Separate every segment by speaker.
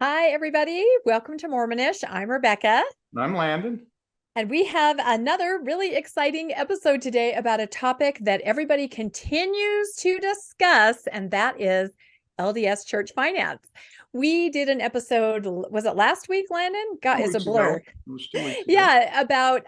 Speaker 1: Hi, everybody. Welcome to Mormonish. I'm Rebecca.
Speaker 2: I'm Landon.
Speaker 1: And we have another really exciting episode today about a topic that everybody continues to discuss, and that is LDS church finance. We did an episode, was it last week, Landon? God, it's a blur.
Speaker 2: It was 2 weeks ago.
Speaker 1: Yeah, about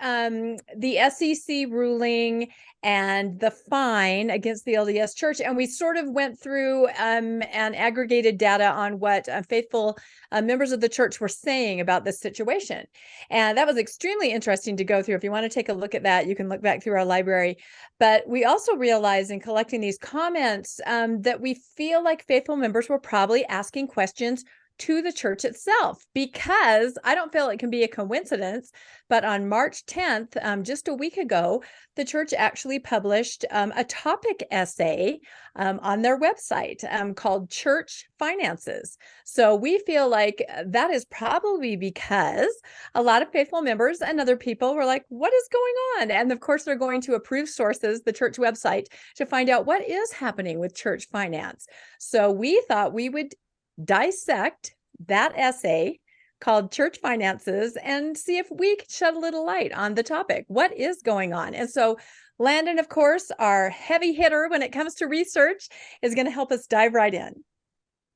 Speaker 1: the SEC ruling and the fine against the LDS Church. And we sort of went through and aggregated data on what faithful members of the church were saying about this situation. And that was extremely interesting to go through. If you want to take a look at that, you can look back through our library. But we also realized in collecting these comments that we feel like faithful members were probably asking questions to the church itself, because I don't feel it can be a coincidence, but on March 10th, just a week ago, the church actually published a topic essay on their website called Church Finances. So we feel like that is probably because a lot of faithful members and other people were like, what is going on? And of course, they're going to approved sources, the church website, to find out what is happening with church finance. So we thought we would dissect that essay called Church Finances and see if we could shed a little light on the topic. What is going on? And so Landon, of course, our heavy hitter when it comes to research, is going to help us dive right in.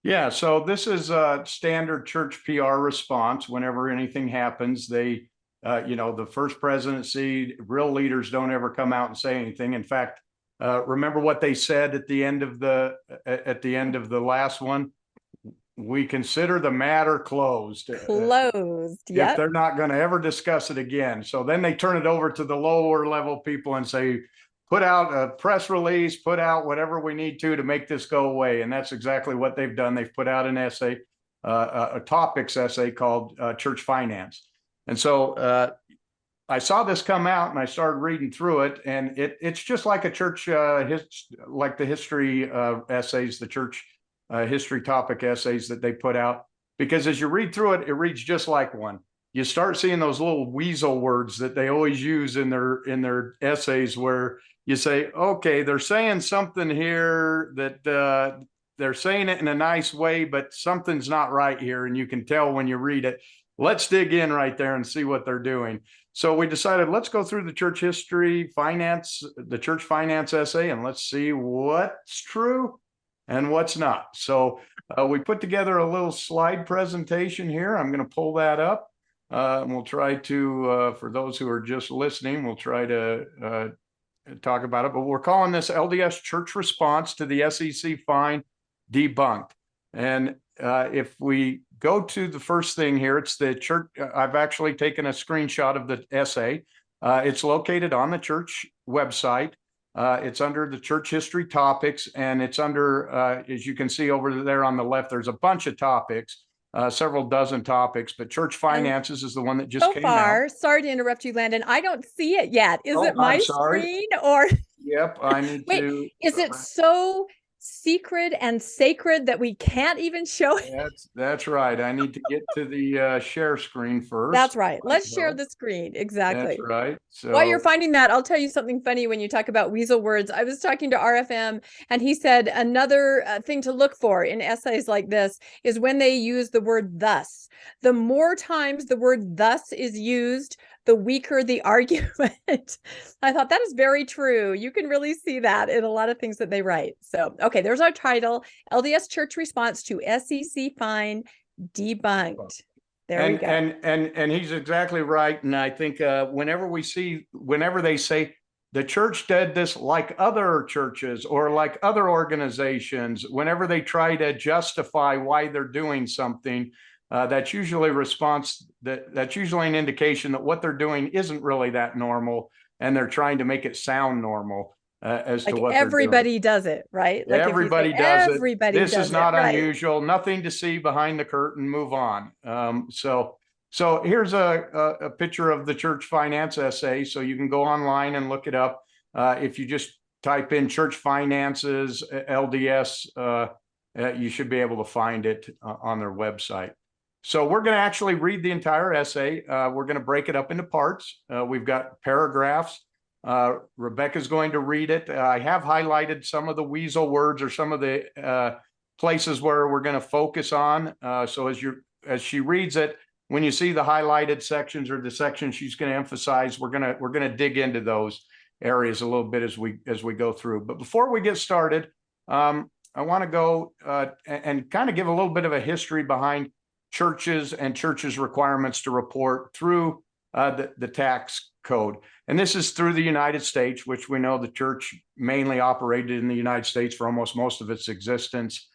Speaker 2: Yeah, so this is a standard church PR response. Whenever anything happens, they, the first presidency, real leaders don't ever come out and say anything. In fact, remember what they said at the end of the last one? We consider the matter closed.
Speaker 1: Yep.
Speaker 2: If they're not going to ever discuss it again. So then they turn it over to the lower level people and say, put out a press release, put out whatever we need to make this go away. And that's exactly what they've done. They've put out an essay, a topics essay called Church Finance. And so I saw this come out and I started reading through it, and it's just like a church, like the history essays, the church history topic essays that they put out, because as you read through it, it reads just like one. You start seeing those little weasel words that they always use in their essays, where you say, okay, they're saying something here that they're saying it in a nice way, but something's not right here, and you can tell when you read it. Let's dig in right there and see what they're doing. So we decided, let's go through the church history finance, the church finance essay, and let's see what's true and what's not. So we put together a little slide presentation here. I'm going to pull that up. And we'll try to, for those who are just listening, we'll try to talk about it. But we're calling this LDS Church Response to the SEC Fine Debunked. And if we go to the first thing here, it's the church. I've actually taken a screenshot of the essay. It's located on the church website. It's under the church history topics, and it's under, as you can see over there on the left, there's a bunch of topics, several dozen topics, but church finances is the one that just came out.
Speaker 1: Sorry to interrupt you, Landon. I don't see it yet. Is it my screen or?
Speaker 2: Yep, I need
Speaker 1: Wait,
Speaker 2: to.
Speaker 1: Is it so secret and sacred that we can't even show it?
Speaker 2: That's right. I need to get to the share screen first.
Speaker 1: That's right. Let's share the screen. Exactly.
Speaker 2: That's right. So
Speaker 1: while you're finding that, I'll tell you something funny when you talk about weasel words. I was talking to RFM, and he said another thing to look for in essays like this is when they use the word thus. The more times the word thus is used, the weaker the argument. I thought that is very true. You can really see that in a lot of things that they write. So, okay, there's our title, LDS Church Response to SEC Fine Debunked. There we go.
Speaker 2: And he's exactly right. And I think whenever they say the church did this like other churches or like other organizations, whenever they try to justify why they're doing something, that's usually that's usually an indication that what they're doing isn't really that normal, and they're trying to make it sound normal. As
Speaker 1: like
Speaker 2: to what
Speaker 1: everybody does it, right? Like
Speaker 2: everybody does it. This is not unusual.
Speaker 1: Right.
Speaker 2: Nothing to see behind the curtain. Move on. So here's a picture of the church finance essay. So you can go online and look it up. If you just type in church finances LDS, you should be able to find it on their website. So we're going to actually read the entire essay. We're going to break it up into parts. We've got paragraphs. Rebecca's going to read it. I have highlighted some of the weasel words or some of the places where we're going to focus on. So as you're as she reads it, when you see the highlighted sections or the sections she's going to emphasize, we're going to dig into those areas a little bit as we go through. But before we get started, I want to go and kind of give a little bit of a history behind churches and churches' requirements to report through the tax code. And this is through the United States, which we know the church mainly operated in the United States for almost most of its existence.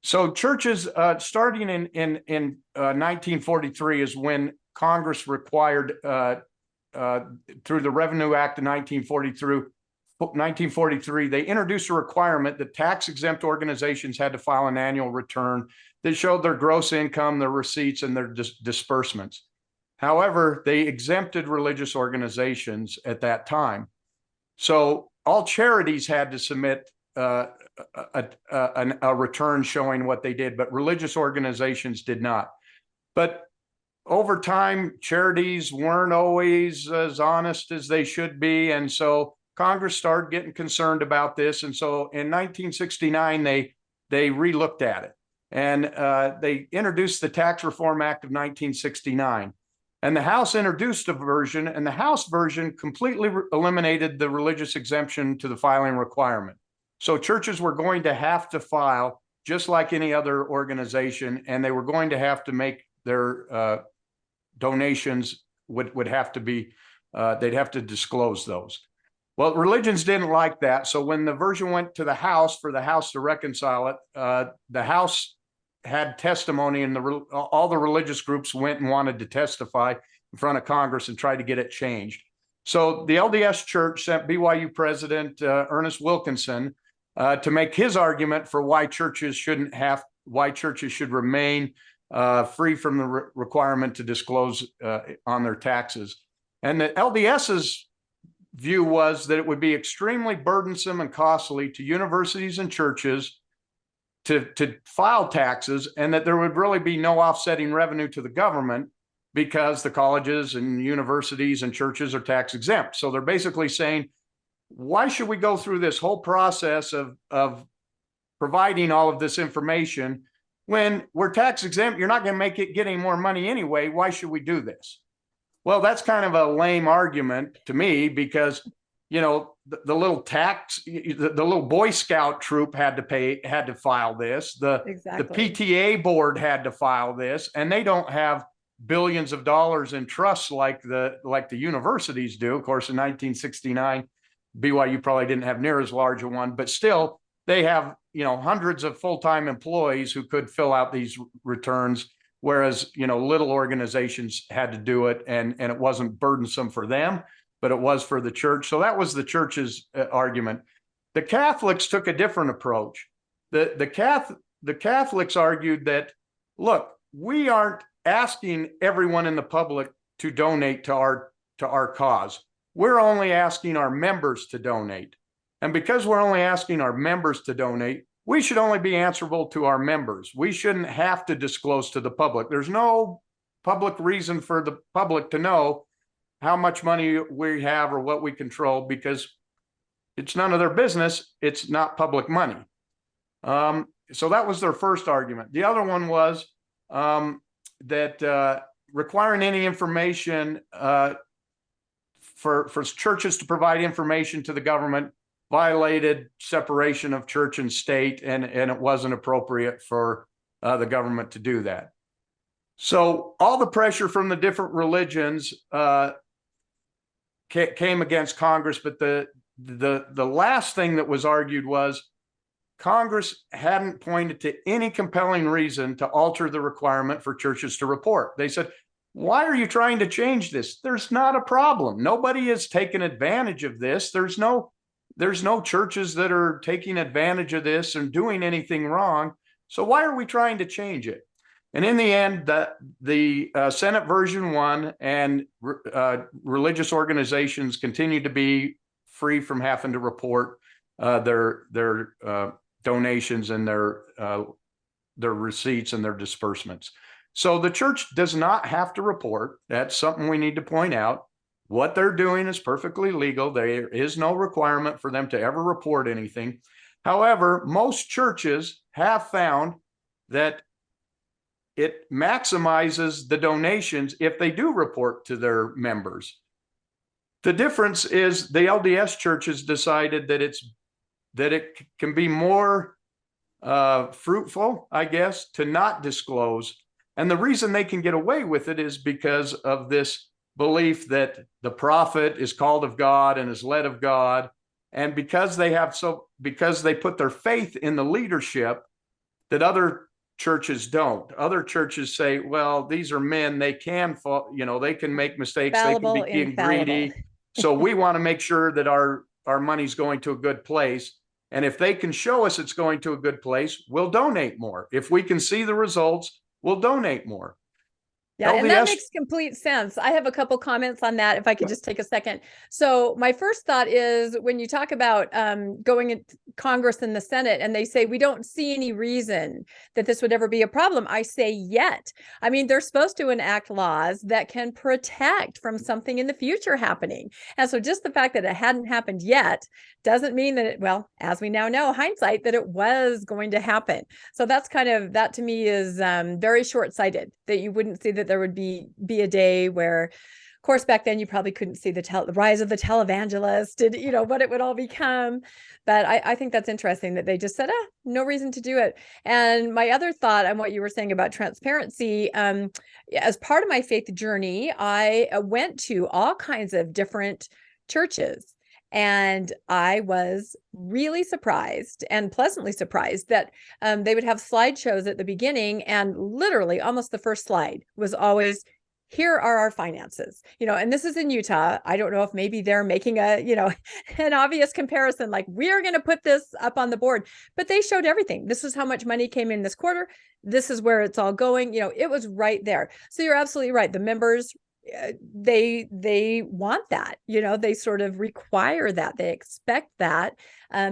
Speaker 2: So churches, starting in 1943 is when Congress required, through the Revenue Act of 1943, they introduced a requirement that tax-exempt organizations had to file an annual return that showed their gross income, their receipts, and their disbursements. However, they exempted religious organizations at that time. So all charities had to submit a return showing what they did, but religious organizations did not. But over time, charities weren't always as honest as they should be. And so Congress started getting concerned about this. And so in 1969, they relooked at it. And they introduced the Tax Reform Act of 1969. And the House introduced a version, and the House version completely eliminated the religious exemption to the filing requirement. So churches were going to have to file just like any other organization, and they were going to have to make their donations would have to be, they'd have to disclose those. Well, religions didn't like that. So when the version went to the House for the House to reconcile it, the House had testimony, and all the religious groups went and wanted to testify in front of Congress and tried to get it changed. So the LDS Church sent BYU President Ernest Wilkinson to make his argument for why churches should remain free from the requirement to disclose on their taxes. And the LDS's view was that it would be extremely burdensome and costly to universities and churches to file taxes, and that there would really be no offsetting revenue to the government because the colleges and universities and churches are tax exempt. So they're basically saying, why should we go through this whole process of providing all of this information when we're tax exempt? You're not going to get any more money anyway. Why should we do this? Well, that's kind of a lame argument to me, because the little Boy Scout troop had to file this. The PTA board had to file this, and they don't have billions of dollars in trusts like the universities do. Of course, in 1969, BYU probably didn't have near as large a one, but still they have, hundreds of full-time employees who could fill out these returns, whereas, little organizations had to do it, and it wasn't burdensome for them, but it was for the church. So that was the church's argument. The Catholics took a different approach. The Catholics argued that, look, we aren't asking everyone in the public to donate to our cause. We're only asking our members to donate. And because we're only asking our members to donate, we should only be answerable to our members. We shouldn't have to disclose to the public. There's no public reason for the public to know how much money we have or what we control, because it's none of their business. It's not public money. So that was their first argument. The other one was that requiring any information for churches to provide information to the government violated separation of church and state, and it wasn't appropriate for the government to do that. So all the pressure from the different religions came against Congress, but the last thing that was argued was Congress hadn't pointed to any compelling reason to alter the requirement for churches to report. They said, why are you trying to change this? There's not a problem. Nobody has taken advantage of this. There's no churches that are taking advantage of this and doing anything wrong. So why are we trying to change it? And in the end, the Senate version won, and religious organizations continue to be free from having to report their donations and their receipts and their disbursements. So the church does not have to report. That's something we need to point out. What they're doing is perfectly legal. There is no requirement for them to ever report anything. However, most churches have found that it maximizes the donations if they do report to their members. The difference is the LDS churches decided that it can be more fruitful, I guess, to not disclose. And the reason they can get away with it is because of this belief that the prophet is called of God and is led of God. And because they put their faith in the leadership that other churches don't. Other churches say, well, these are men, they can fall, they can make mistakes,
Speaker 1: Fallible,
Speaker 2: they can be
Speaker 1: infallible.
Speaker 2: greedy. So we want to make sure that our money's going to a good place. And if they can show us it's going to a good place, we'll donate more. If we can see the results, we'll donate more.
Speaker 1: Yeah, and that makes complete sense. I have a couple comments on that, if I could just take a second. So my first thought is, when you talk about going in Congress and the Senate, and they say, we don't see any reason that this would ever be a problem. I say, yet. I mean, they're supposed to enact laws that can protect from something in the future happening. And so just the fact that it hadn't happened yet doesn't mean that well, as we now know, hindsight, that it was going to happen. So that's that to me is very short-sighted, that you wouldn't see that there would be a day where, of course, back then you probably couldn't see the rise of the televangelist and what it would all become. But I think that's interesting that they just said, no reason to do it. And my other thought on what you were saying about transparency, as part of my faith journey, I went to all kinds of different churches. And I was really surprised and pleasantly surprised that they would have slideshows at the beginning, and literally almost the first slide was always, here are our finances, and this is in Utah. I don't know if maybe they're making an obvious comparison, like, we are going to put this up on the board, but they showed everything. This is how much money came in this quarter. This is where it's all going. It was right there. So you're absolutely right. The members, they want that, they sort of require that, they expect that,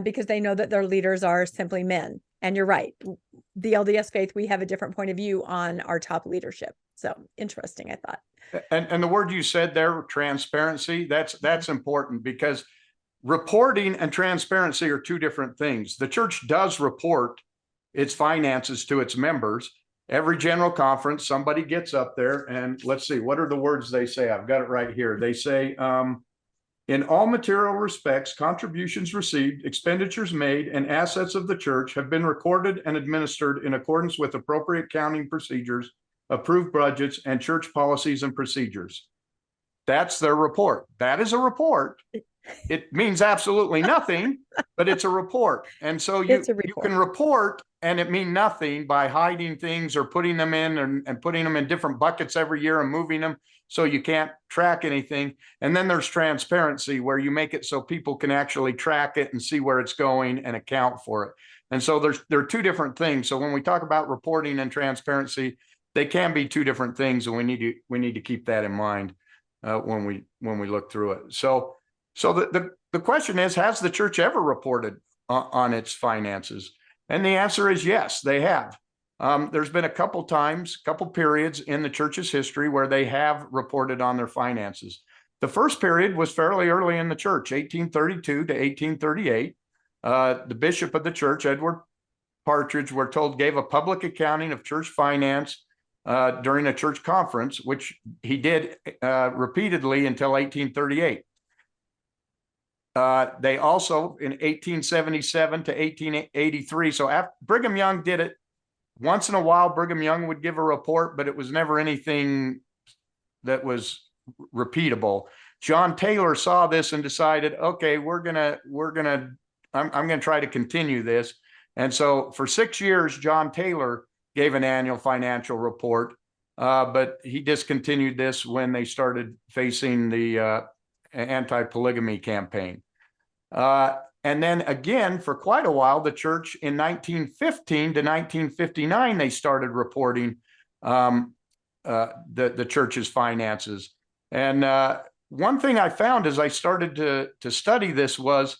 Speaker 1: because they know that their leaders are simply men. And you're right, the LDS faith, we have a different point of view on our top leadership. So interesting, I thought.
Speaker 2: And the word you said there, transparency, that's important, because reporting and transparency are two different things. The church does report its finances to its members. Every general conference, somebody gets up there and, let's see, what are the words they say? I've got it right here. They say, in all material respects, contributions received, expenditures made, and assets of the church have been recorded and administered in accordance with appropriate accounting procedures, approved budgets, and church policies and procedures. That's their report. That is a report. It means absolutely nothing, but it's a report. And so you can report and it mean nothing by hiding things or putting them in and putting them in different buckets every year and moving them so you can't track anything. And then there's transparency, where you make it so people can actually track it and see where it's going and account for it. And so there are two different things. So when we talk about reporting and transparency, they can be two different things, and we need to keep that in mind when we look through it. So the question is, has the church ever reported on its finances? And the answer is yes, they have. There's been a couple periods in the church's history where they have reported on their finances. The first period was fairly early in the church, 1832 to 1838. The bishop of the church, Edward Partridge, we're told, gave a public accounting of church finance during a church conference, which he did repeatedly until 1838. They also, in 1877 to 1883, so after Brigham Young did it once in a while, Brigham Young would give a report, but it was never anything that was repeatable. John Taylor saw this and decided, okay, I'm gonna try to continue this. And so for 6 years, John Taylor gave an annual financial report, but he discontinued this when they started facing the anti-polygamy campaign. And then again, for quite a while, the church in 1915 to 1959, they started reporting the church's finances. And one thing I found as I started to study this was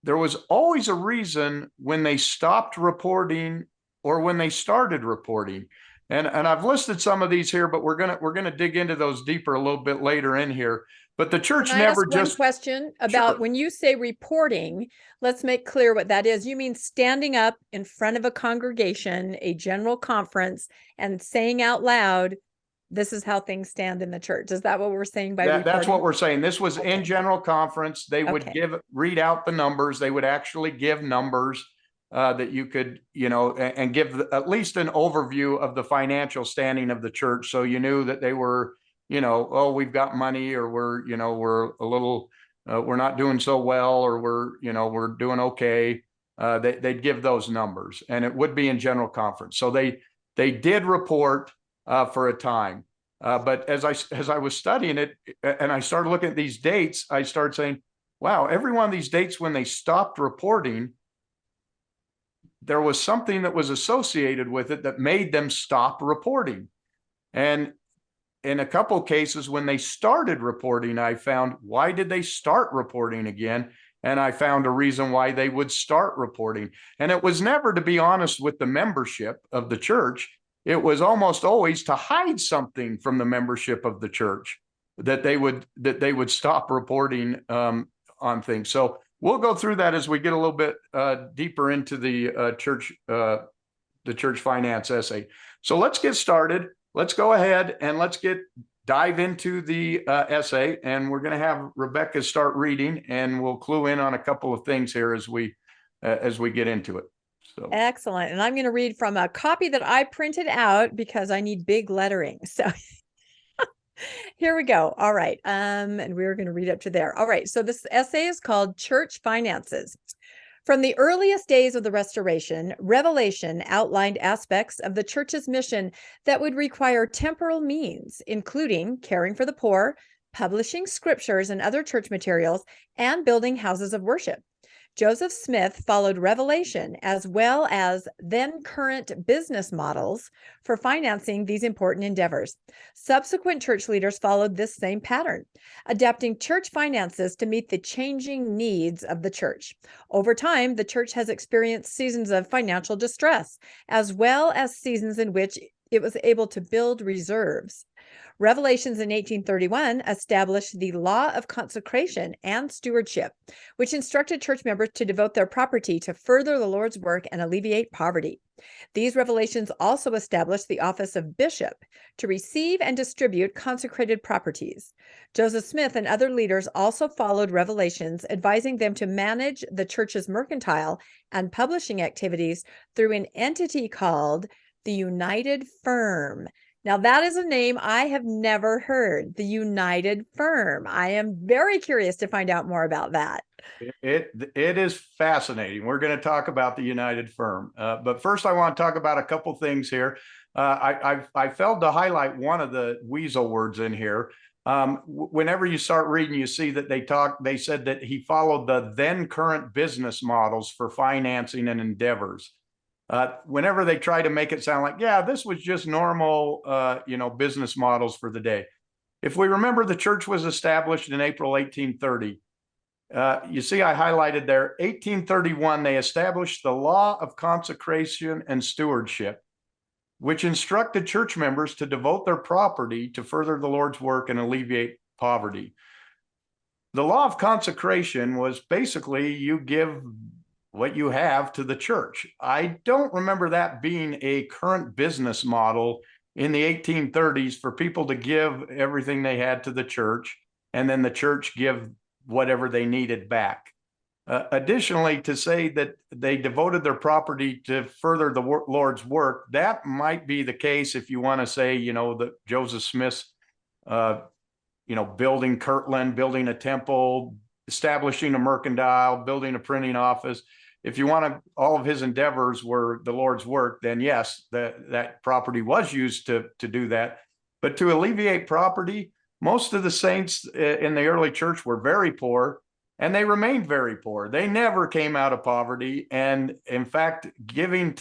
Speaker 2: there was always a reason when they stopped reporting or when they started reporting. And I've listed some of these here, but we're gonna dig into those deeper a little bit later in here. But the church
Speaker 1: Can I
Speaker 2: never
Speaker 1: ask one
Speaker 2: just
Speaker 1: question about
Speaker 2: sure.
Speaker 1: when you say reporting? Let's make clear what that is. You mean standing up in front of a congregation, a general conference, and saying out loud, this is how things stand in the church. Is that what we're saying by
Speaker 2: That's
Speaker 1: reporting?
Speaker 2: what we're saying. This was
Speaker 1: Okay.
Speaker 2: in general conference. They would
Speaker 1: Okay.
Speaker 2: read out the numbers. They would actually give numbers that you could, and give at least an overview of the financial standing of the church. So you knew that they were, oh, we've got money, or we're a little, we're not doing so well, or we're doing okay. They'd give those numbers, and it would be in general conference. So they did report for a time. But as I was studying it and I started looking at these dates, I started saying, wow, every one of these dates when they stopped reporting, there was something that was associated with it that made them stop reporting. And in a couple of cases, when they started reporting, I found, why did they start reporting again? And I found a reason why they would start reporting. And it was never, to be honest, with the membership of the church. It was almost always to hide something from the membership of the church, that they would stop reporting on things. So we'll go through that as we get a little bit deeper into the church finance essay. So let's get started. Let's go ahead and let's dive into the essay, and we're going to have Rebecca start reading, and we'll clue in on a couple of things here as we get into it. So.
Speaker 1: Excellent. And I'm going to read from a copy that I printed out because I need big lettering. So here we go. All right. And we're going to read up to there. All right. So this essay is called Church Finances. From the earliest days of the Restoration, Revelation outlined aspects of the church's mission that would require temporal means, including caring for the poor, publishing scriptures and other church materials, and building houses of worship. Joseph Smith followed Revelation as well as then current business models for financing these important endeavors. Subsequent church leaders followed this same pattern, adapting church finances to meet the changing needs of the church. Over time, the church has experienced seasons of financial distress, as well as seasons in which it was able to build reserves. Revelations in 1831 established the law of consecration and stewardship, which instructed church members to devote their property to further the Lord's work and alleviate poverty. These revelations also established the office of bishop to receive and distribute consecrated properties. Joseph Smith and other leaders also followed revelations, advising them to manage the church's mercantile and publishing activities through an entity called the United Firm. Now, that is a name I have never heard, the United Firm. I am very curious to find out more about that.
Speaker 2: It is fascinating. We're going to talk about the United Firm. But first, I want to talk about a couple things here. I failed to highlight one of the weasel words in here. Whenever you start reading, you see that they said that he followed the then current business models for financing and endeavors. Whenever they try to make it sound like, yeah, this was just normal, business models for the day. If we remember, the church was established in April 1830. You see, I highlighted there, 1831, they established the law of consecration and stewardship, which instructed church members to devote their property to further the Lord's work and alleviate poverty. The law of consecration was basically you give what you have to the church. I don't remember that being a current business model in the 1830s for people to give everything they had to the church and then the church give whatever they needed back. Additionally, to say that they devoted their property to further the Lord's work, that might be the case if you want to say, that Joseph Smith's, building Kirtland, building a temple, establishing a mercantile, building a printing office. If you want all of his endeavors were the Lord's work, then yes, that property was used to do that. But to alleviate poverty, most of the saints in the early church were very poor, and they remained very poor. They never came out of poverty. And in fact, giving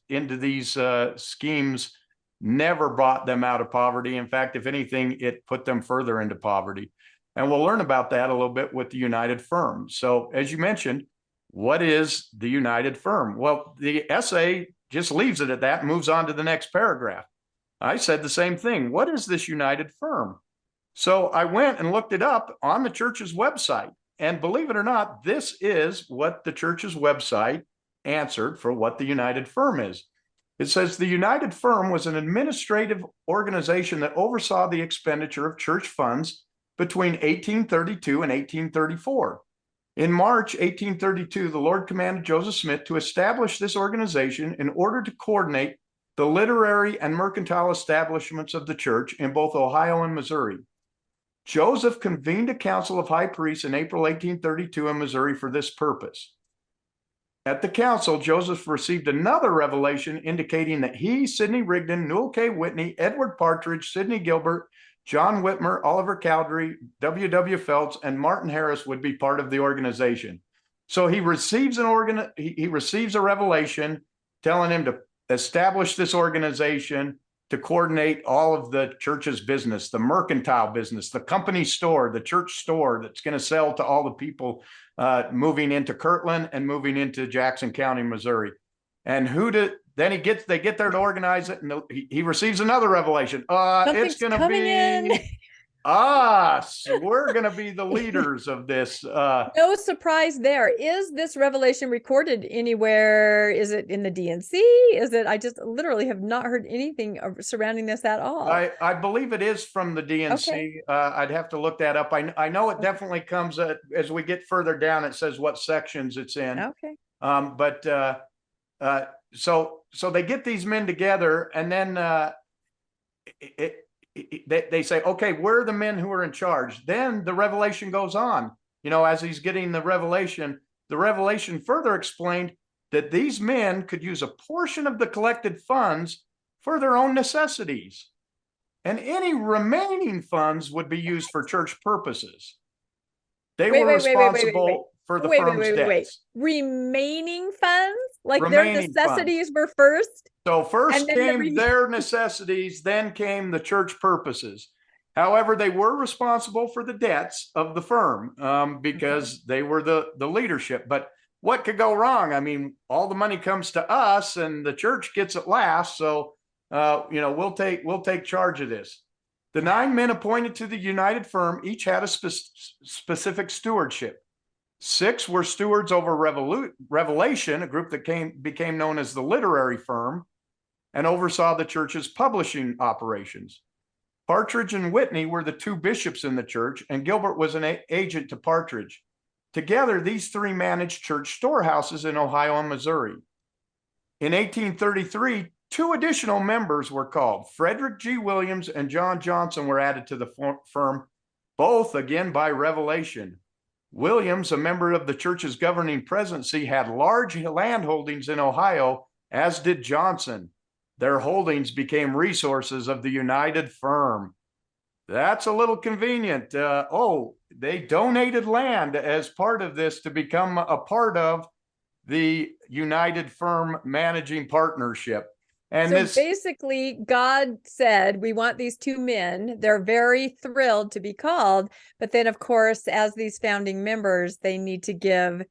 Speaker 2: into these schemes never brought them out of poverty. In fact, if anything, it put them further into poverty. And we'll learn about that a little bit with the United Firm. So as you mentioned, what is the United Firm? Well, the essay just leaves it at that and moves on to the next paragraph. I said the same thing. What is this United Firm? So I went and looked it up on the church's website. And believe it or not, this is what the church's website answered for what the United Firm is. It says the United Firm was an administrative organization that oversaw the expenditure of church funds between 1832 and 1834. In March 1832, the Lord commanded Joseph Smith to establish this organization in order to coordinate the literary and mercantile establishments of the church in both Ohio and Missouri. Joseph convened a council of high priests in April 1832 in Missouri for this purpose. At the council, Joseph received another revelation indicating that he, Sidney Rigdon, Newell K. Whitney, Edward Partridge, Sidney Gilbert, John Whitmer, Oliver Cowdery, W.W. Phelps, and Martin Harris would be part of the organization. So he receives he receives a revelation telling him to establish this organization to coordinate all of the church's business, the mercantile business, the company store, the church store that's going to sell to all the people moving into Kirtland and moving into Jackson County, Missouri. And they get there to organize it, and he receives another revelation. It's going to be us. We're going to be the leaders of this.
Speaker 1: No surprise there. Is this revelation recorded anywhere? Is it in the DNC? Is it? I just literally have not heard anything surrounding this at all.
Speaker 2: I believe it is from the DNC. Okay. I'd have to look that up. I know it definitely comes as we get further down. It says what sections it's in.
Speaker 1: Okay.
Speaker 2: So they get these men together, and then they say, okay, we're the men who are in charge. Then the revelation goes on. As he's getting the revelation further explained that these men could use a portion of the collected funds for their own necessities, and any remaining funds would be used for church purposes. They were responsible for the firm's debts.
Speaker 1: Remaining funds? Like their necessities were first?
Speaker 2: So first came their necessities, then came the church purposes. However, they were responsible for the debts of the firm because they were the leadership. But what could go wrong? I mean, all the money comes to us and the church gets it last. So, we'll take charge of this. The 9 men appointed to the United Firm each had a specific stewardship. 6 were stewards over Revelation, a group that became known as the Literary Firm, and oversaw the church's publishing operations. Partridge and Whitney were the 2 bishops in the church, and Gilbert was an agent to Partridge. Together, these 3 managed church storehouses in Ohio and Missouri. In 1833, 2 additional members were called. Frederick G. Williams and John Johnson were added to the firm, both again by revelation. Williams, a member of the church's governing presidency, had large land holdings in Ohio, as did Johnson. Their holdings became resources of the United Firm. That's a little convenient. They donated land as part of this to become a part of the United Firm managing partnership. And
Speaker 1: so basically, God said, we want these 2 men. They're very thrilled to be called. But then, of course, as these founding members, they need to give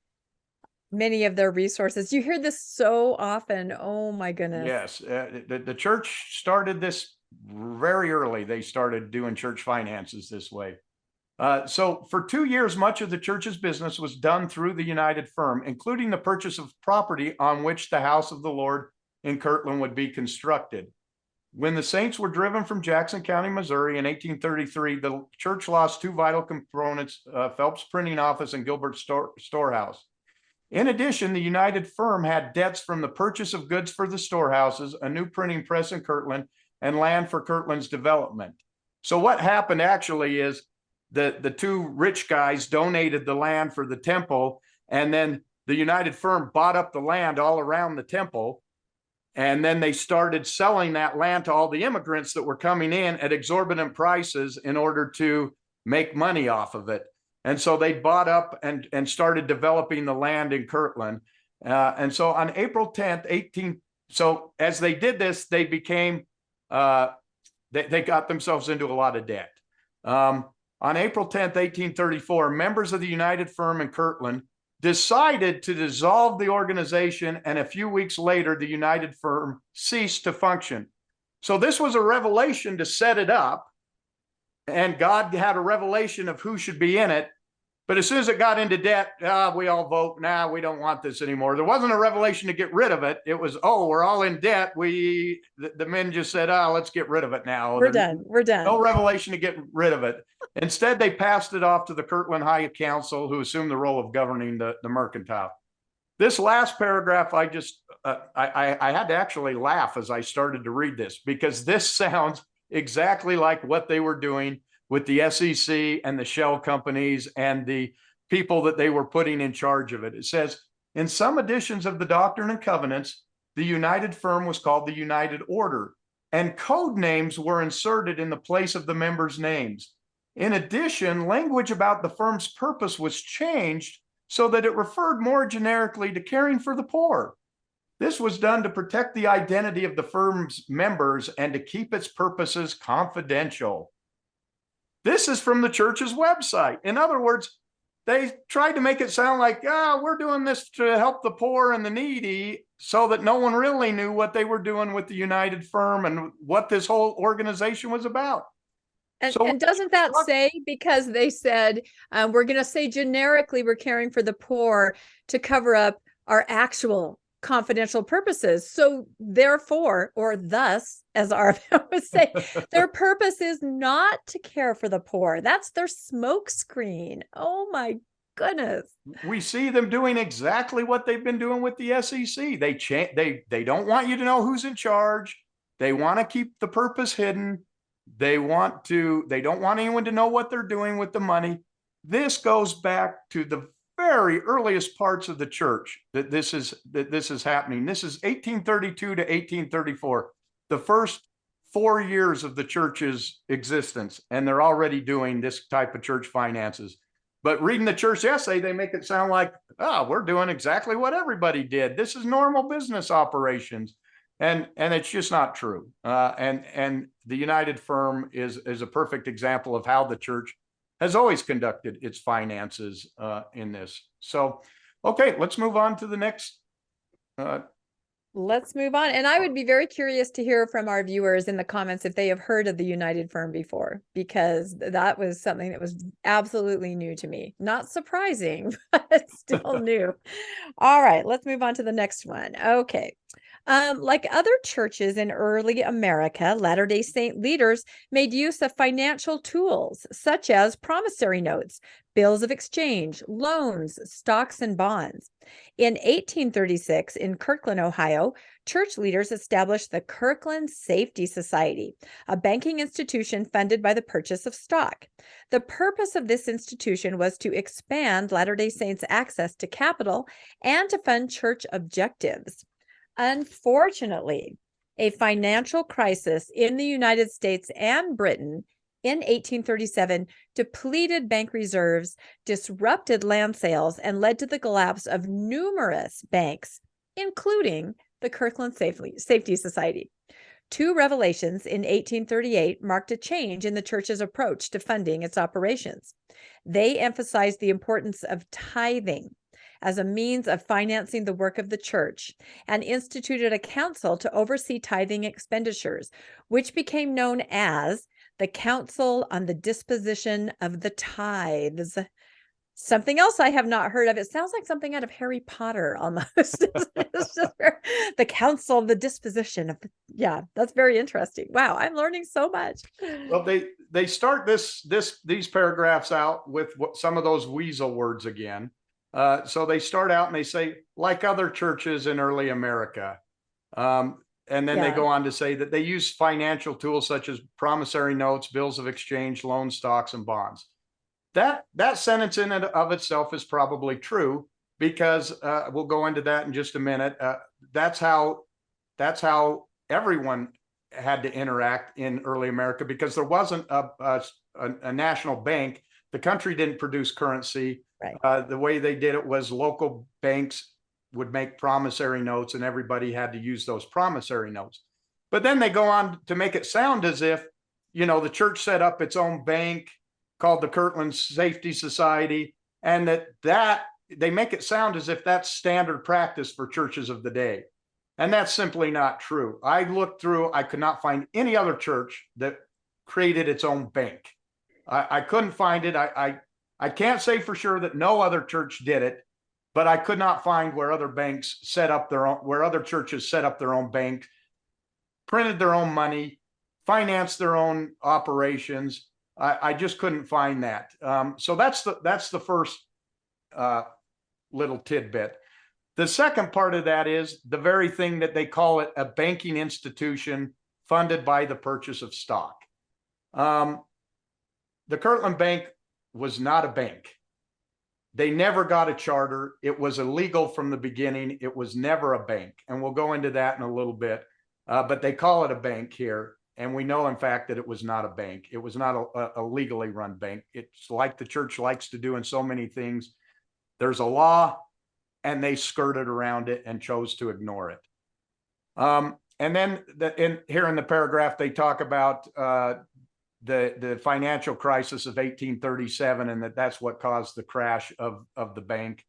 Speaker 1: many of their resources. You hear this so often. Oh, my goodness.
Speaker 2: Yes. The church started this very early. They started doing church finances this way. So for 2 years, much of the church's business was done through the United Firm, including the purchase of property on which the house of the Lord in Kirtland would be constructed. When the saints were driven from Jackson County, Missouri in 1833, the church lost 2 vital components, Phelps Printing Office and Gilbert Storehouse. In addition, the United Firm had debts from the purchase of goods for the storehouses, a new printing press in Kirtland, and land for Kirtland's development. So what happened actually is the 2 rich guys donated the land for the temple, and then the United Firm bought up the land all around the temple. And then they started selling that land to all the immigrants that were coming in at exorbitant prices in order to make money off of it. And so they bought up and started developing the land in Kirtland. And so on April 10th, so as they did this, they became, they got themselves into a lot of debt. On April 10th, 1834, members of the United Firm in Kirtland decided to dissolve the organization, and a few weeks later, the United Firm ceased to function. So this was a revelation to set it up, and God had a revelation of who should be in it. But as soon as it got into debt, we all vote, nah, we don't want this anymore. There wasn't a revelation to get rid of it. It was, oh, we're all in debt. The men just said, let's get rid of it now.
Speaker 1: We're done. We're done.
Speaker 2: No revelation to get rid of it. Instead, they passed it off to the Kirtland High Council, who assumed the role of governing the mercantile. This last paragraph, I had to actually laugh as I started to read this, because this sounds exactly like what they were doing with the SEC and the shell companies and the people that they were putting in charge of it. It says, in some editions of the Doctrine and Covenants, the united firm was called the United Order, and code names were inserted in the place of the members' names. In addition, language about the firm's purpose was changed so that it referred more generically to caring for the poor. This was done to protect the identity of the firm's members and to keep its purposes confidential. This is from the church's website. In other words, they tried to make it sound like, we're doing this to help the poor and the needy, so that no one really knew what they were doing with the United Firm and what this whole organization was about.
Speaker 1: And doesn't that say, because they said, we're going to say generically we're caring for the poor to cover up our actual confidential purposes. So therefore, or thus, as RFM would say, their purpose is not to care for the poor. That's their smoke screen. Oh my goodness.
Speaker 2: We see them doing exactly what they've been doing with the SEC. They don't want you to know who's in charge. They want to keep the purpose hidden. They don't want anyone to know what they're doing with the money. This goes back to the very earliest parts of the church that this is happening. This is 1832 to 1834, the first 4 years of the church's existence, and they're already doing this type of church finances. But reading the church essay, they make it sound like, we're doing exactly what everybody did. This is normal business operations. And it's just not true. And the United Firm is a perfect example of how the church has always conducted its finances in this. So, okay, let's move on to the next.
Speaker 1: Let's move on. And I would be very curious to hear from our viewers in the comments if they have heard of the United Firm before, because that was something that was absolutely new to me. Not surprising, but still new. All right, let's move on to the next one. Okay. Like other churches in early America, Latter-day Saint leaders made use of financial tools such as promissory notes, bills of exchange, loans, stocks, and bonds. In 1836, in Kirtland, Ohio, church leaders established the Kirtland Safety Society, a banking institution funded by the purchase of stock. The purpose of this institution was to expand Latter-day Saints' access to capital and to fund church objectives. Unfortunately, a financial crisis in the United States and Britain in 1837 depleted bank reserves, disrupted land sales, and led to the collapse of numerous banks, including the Kirtland Safety Society. Two revelations in 1838 marked a change in the church's approach to funding its operations. They emphasized the importance of tithing as a means of financing the work of the church, and instituted a council to oversee tithing expenditures, which became known as the Council on the Disposition of the Tithes. Something else I have not heard of. It sounds like something out of Harry Potter almost. It's just the Council of the Disposition of yeah, that's very interesting. Wow, I'm learning so much.
Speaker 2: Well, they start these paragraphs out with some of those weasel words again. So they start out and they say, like other churches in early America. And then they go on to say that they use financial tools such as promissory notes, bills of exchange, loan stocks, and bonds. That sentence in and of itself is probably true, because we'll go into that in just a minute. That's how everyone had to interact in early America, because there wasn't a national bank. The country didn't produce currency. Right. The way they did it was local banks would make promissory notes, and everybody had to use those promissory notes. But then they go on to make it sound as if, the church set up its own bank called the Kirtland Safety Society, and that they make it sound as if that's standard practice for churches of the day. And that's simply not true. I looked through, I could not find any other church that created its own bank. I couldn't find it. I can't say for sure that no other church did it, but I could not find where other banks set up their own, where other churches set up their own bank, printed their own money, financed their own operations. I just couldn't find that. So that's the first little tidbit. The second part of that is the very thing that they call it, a banking institution funded by the purchase of stock. The Kirtland Bank was not a bank. They never got a charter. It was illegal from the beginning. It was never a bank. And we'll go into that in a little bit. But they call it a bank here. And we know, in fact, that it was not a bank. It was not a legally run bank. It's like the church likes to do in so many things. There's a law, and they skirted around it and chose to ignore it. And then here in the paragraph, they talk about the financial crisis of 1837, and that's what caused the crash of the bank.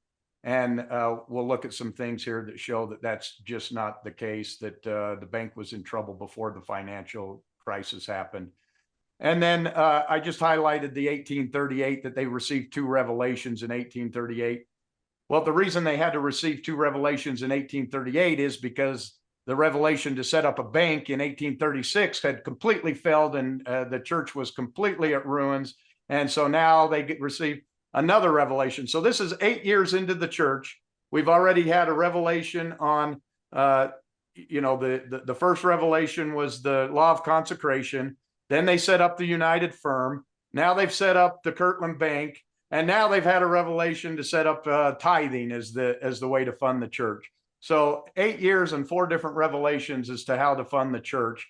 Speaker 2: And we'll look at some things here that show that that's just not the case, that the bank was in trouble before the financial crisis happened. And then I just highlighted the 1838, that they received 2 revelations in 1838. Well, the reason they had to receive 2 revelations in 1838 is because the revelation to set up a bank in 1836 had completely failed, and the church was completely at ruins. And so now they receive another revelation. So this is 8 years into the church. We've already had a revelation on, the first revelation was the law of consecration. Then they set up the United Firm. Now they've set up the Kirtland Bank. And now they've had a revelation to set up tithing as the way to fund the church. So 8 years and 4 different revelations as to how to fund the church.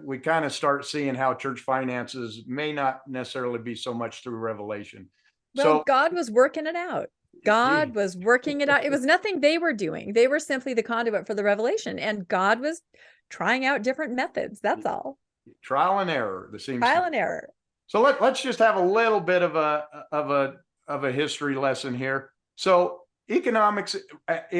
Speaker 2: We kind of start seeing how church finances may not necessarily be so much through revelation.
Speaker 1: Well, so God was working it out. God was working it out. It was nothing they were doing. They were simply the conduit for the revelation, and God was trying out different methods. That's all.
Speaker 2: Trial and error.
Speaker 1: Trial and error.
Speaker 2: So let's just have a little bit of a history lesson here. So economics at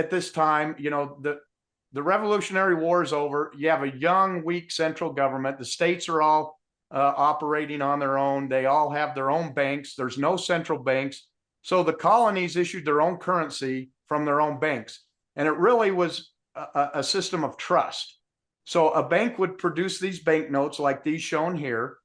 Speaker 2: this time, the Revolutionary War is over. You have a young, weak central government. The states are all operating on their own. They all have their own banks. There's no central banks. So the colonies issued their own currency from their own banks. And it really was a system of trust. So a bank would produce these banknotes like these shown here,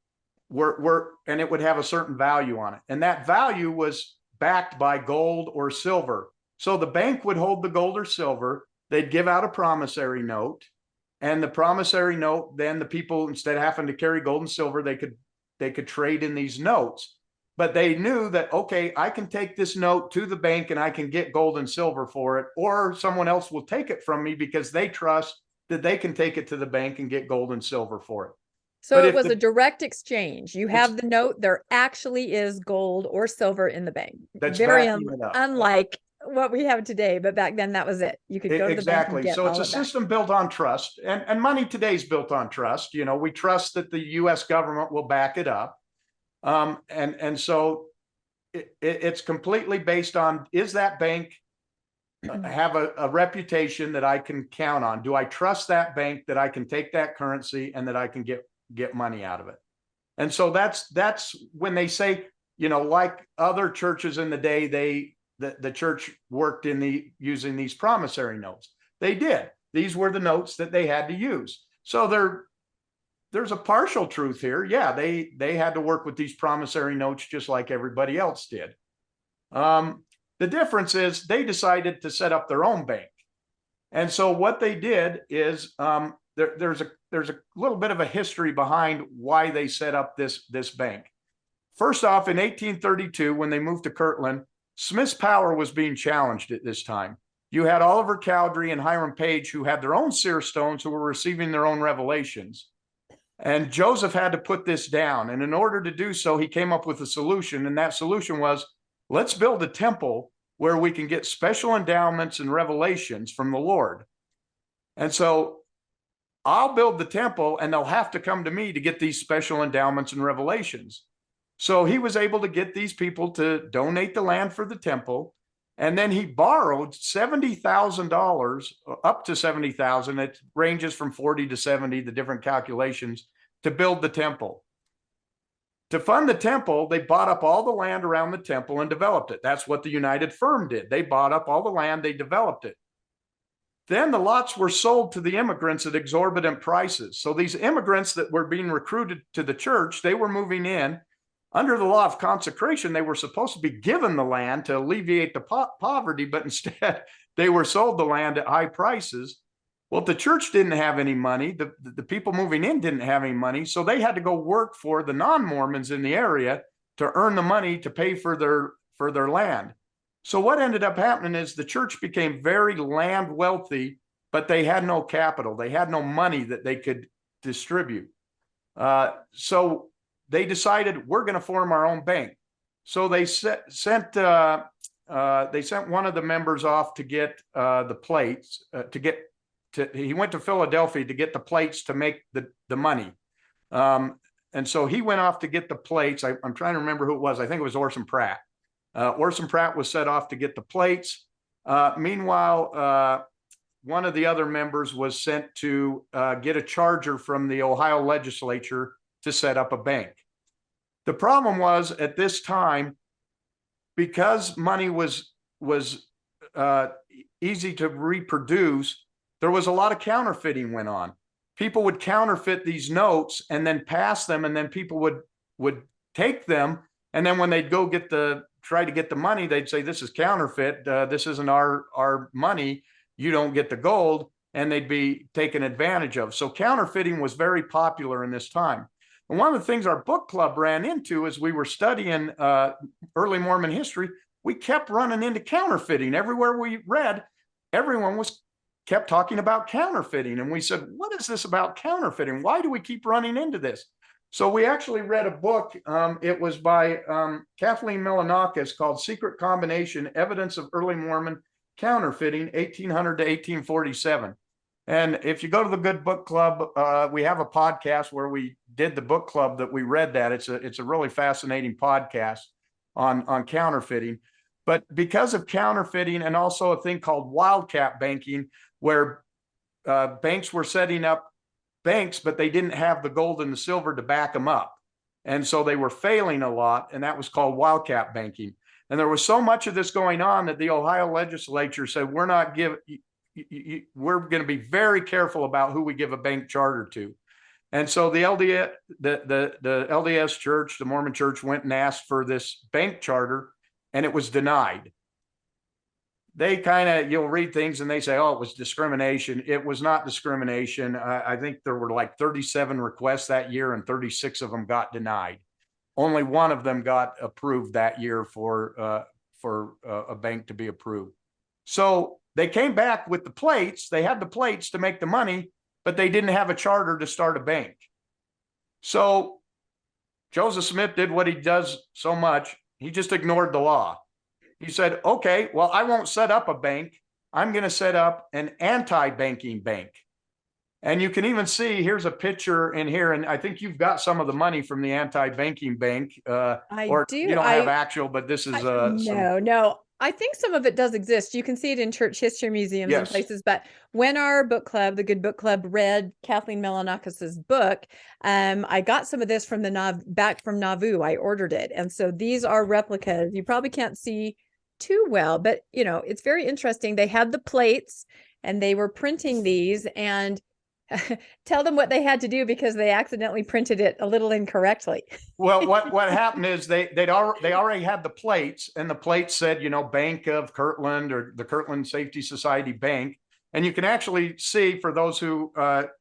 Speaker 2: and it would have a certain value on it. And that value was backed by gold or silver. So the bank would hold the gold or silver. They'd give out a promissory note. And the promissory note, then the people, instead of having to carry gold and silver, they could trade in these notes. But they knew that, okay, I can take this note to the bank and I can get gold and silver for it, or someone else will take it from me because they trust that they can take it to the bank and get gold and silver for it.
Speaker 1: So it was a direct exchange. You have the note, there actually is gold or silver in the bank.
Speaker 2: That's
Speaker 1: very unlike what we have today, but back then that was it. You could go to the bank and get
Speaker 2: so it's a system built on trust, and money today is built on trust. We trust that the U.S. government will back it up. And so it's completely based on, is that bank have a reputation that I can count on? Do I trust that bank that I can take that currency and that I can get money out of it? And so that's when they say, like other churches in the day, the church worked using these promissory notes. They did. These were the notes that they had to use. So there's a partial truth here. Yeah, they had to work with these promissory notes just like everybody else did. The difference is they decided to set up their own bank. And so what they did is there's a little bit of a history behind why they set up this bank. First off, in 1832, when they moved to Kirtland, Smith's power was being challenged at this time. You had Oliver Cowdery and Hiram Page, who had their own seer stones, who were receiving their own revelations. And Joseph had to put this down. And in order to do so, he came up with a solution. And that solution was, let's build a temple where we can get special endowments and revelations from the Lord. And so I'll build the temple, and they'll have to come to me to get these special endowments and revelations. So he was able to get these people to donate the land for the temple. And then he borrowed $70,000, up to 70,000. It ranges from 40 to 70, the different calculations, to build the temple. To fund the temple, they bought up all the land around the temple and developed it. That's what the United Firm did. They bought up all the land, they developed it. Then the lots were sold to the immigrants at exorbitant prices. So these immigrants that were being recruited to the church, they were moving in. Under the law of consecration, they were supposed to be given the land to alleviate the poverty, but instead they were sold the land at high prices. Well, the church didn't have any money. The people moving in didn't have any money. So they had to go work for the non-Mormons in the area to earn the money to pay for their land. So what ended up happening is the church became very land wealthy, but they had no capital. They had no money that they could distribute. So they decided, we're going to form our own bank. So they sent one of the members off to get the plates, he went to Philadelphia to get the plates to make the money. And so he went off to get the plates. I'm trying to remember who it was. I think it was Orson Pratt. Orson Pratt was set off to get the plates. Meanwhile, one of the other members was sent to get a charger from the Ohio legislature to set up a bank. The problem was, at this time, because money was easy to reproduce, there was a lot of counterfeiting went on. People would counterfeit these notes and then pass them, and then people would take them, and then when they'd go try to get the money, they'd say, this is counterfeit, this isn't our money, you don't get the gold, and they'd be taken advantage of. So counterfeiting was very popular in this time. And one of the things our book club ran into as we were studying early Mormon history, we kept running into counterfeiting. Everywhere we read, everyone kept talking about counterfeiting. And we said, what is this about counterfeiting? Why do we keep running into this? So we actually read a book. It was by Kathleen Milanakis, called Secret Combination, Evidence of Early Mormon Counterfeiting, 1800 to 1847. And if you go to the Good Book Club, we have a podcast where we did the book club that we read that. It's a really fascinating podcast on counterfeiting. But because of counterfeiting, and also a thing called wildcat banking, where banks were setting up banks, but they didn't have the gold and the silver to back them up. And so they were failing a lot, and that was called wildcat banking. And there was so much of this going on that the Ohio legislature said, we're going to be very careful about who we give a bank charter to. And so the LDS church, the Mormon church, went and asked for this bank charter, and it was denied. They you'll read things and they say, oh, it was discrimination. It was not discrimination. I think there were like 37 requests that year, and 36 of them got denied. Only one of them got approved that year for a bank to be approved. So they came back with the plates. They had the plates to make the money, but they didn't have a charter to start a bank. So Joseph Smith did what he does so much. He just ignored the law. He said, okay, well, I won't set up a bank. I'm going to set up an anti-banking bank. And you can even see, here's a picture in here, and I think you've got some of the money from the anti-banking bank.
Speaker 1: I do.
Speaker 2: You don't have actual, but this is
Speaker 1: no. I think some of it does exist. You can see it in church history museums and places. But when our book club, the Good Book Club, read Kathleen Milanakis's book, I got some of this from back from Nauvoo. I ordered it, and so these are replicas. You probably can't see too well, but it's very interesting. They had the plates, and they were printing these, and tell them what they had to do because they accidentally printed it a little incorrectly.
Speaker 2: Well, what happened is they already had the plates, and the plates said, Bank of Kirtland, or the Kirtland Safety Society Bank. And you can actually see, for those who are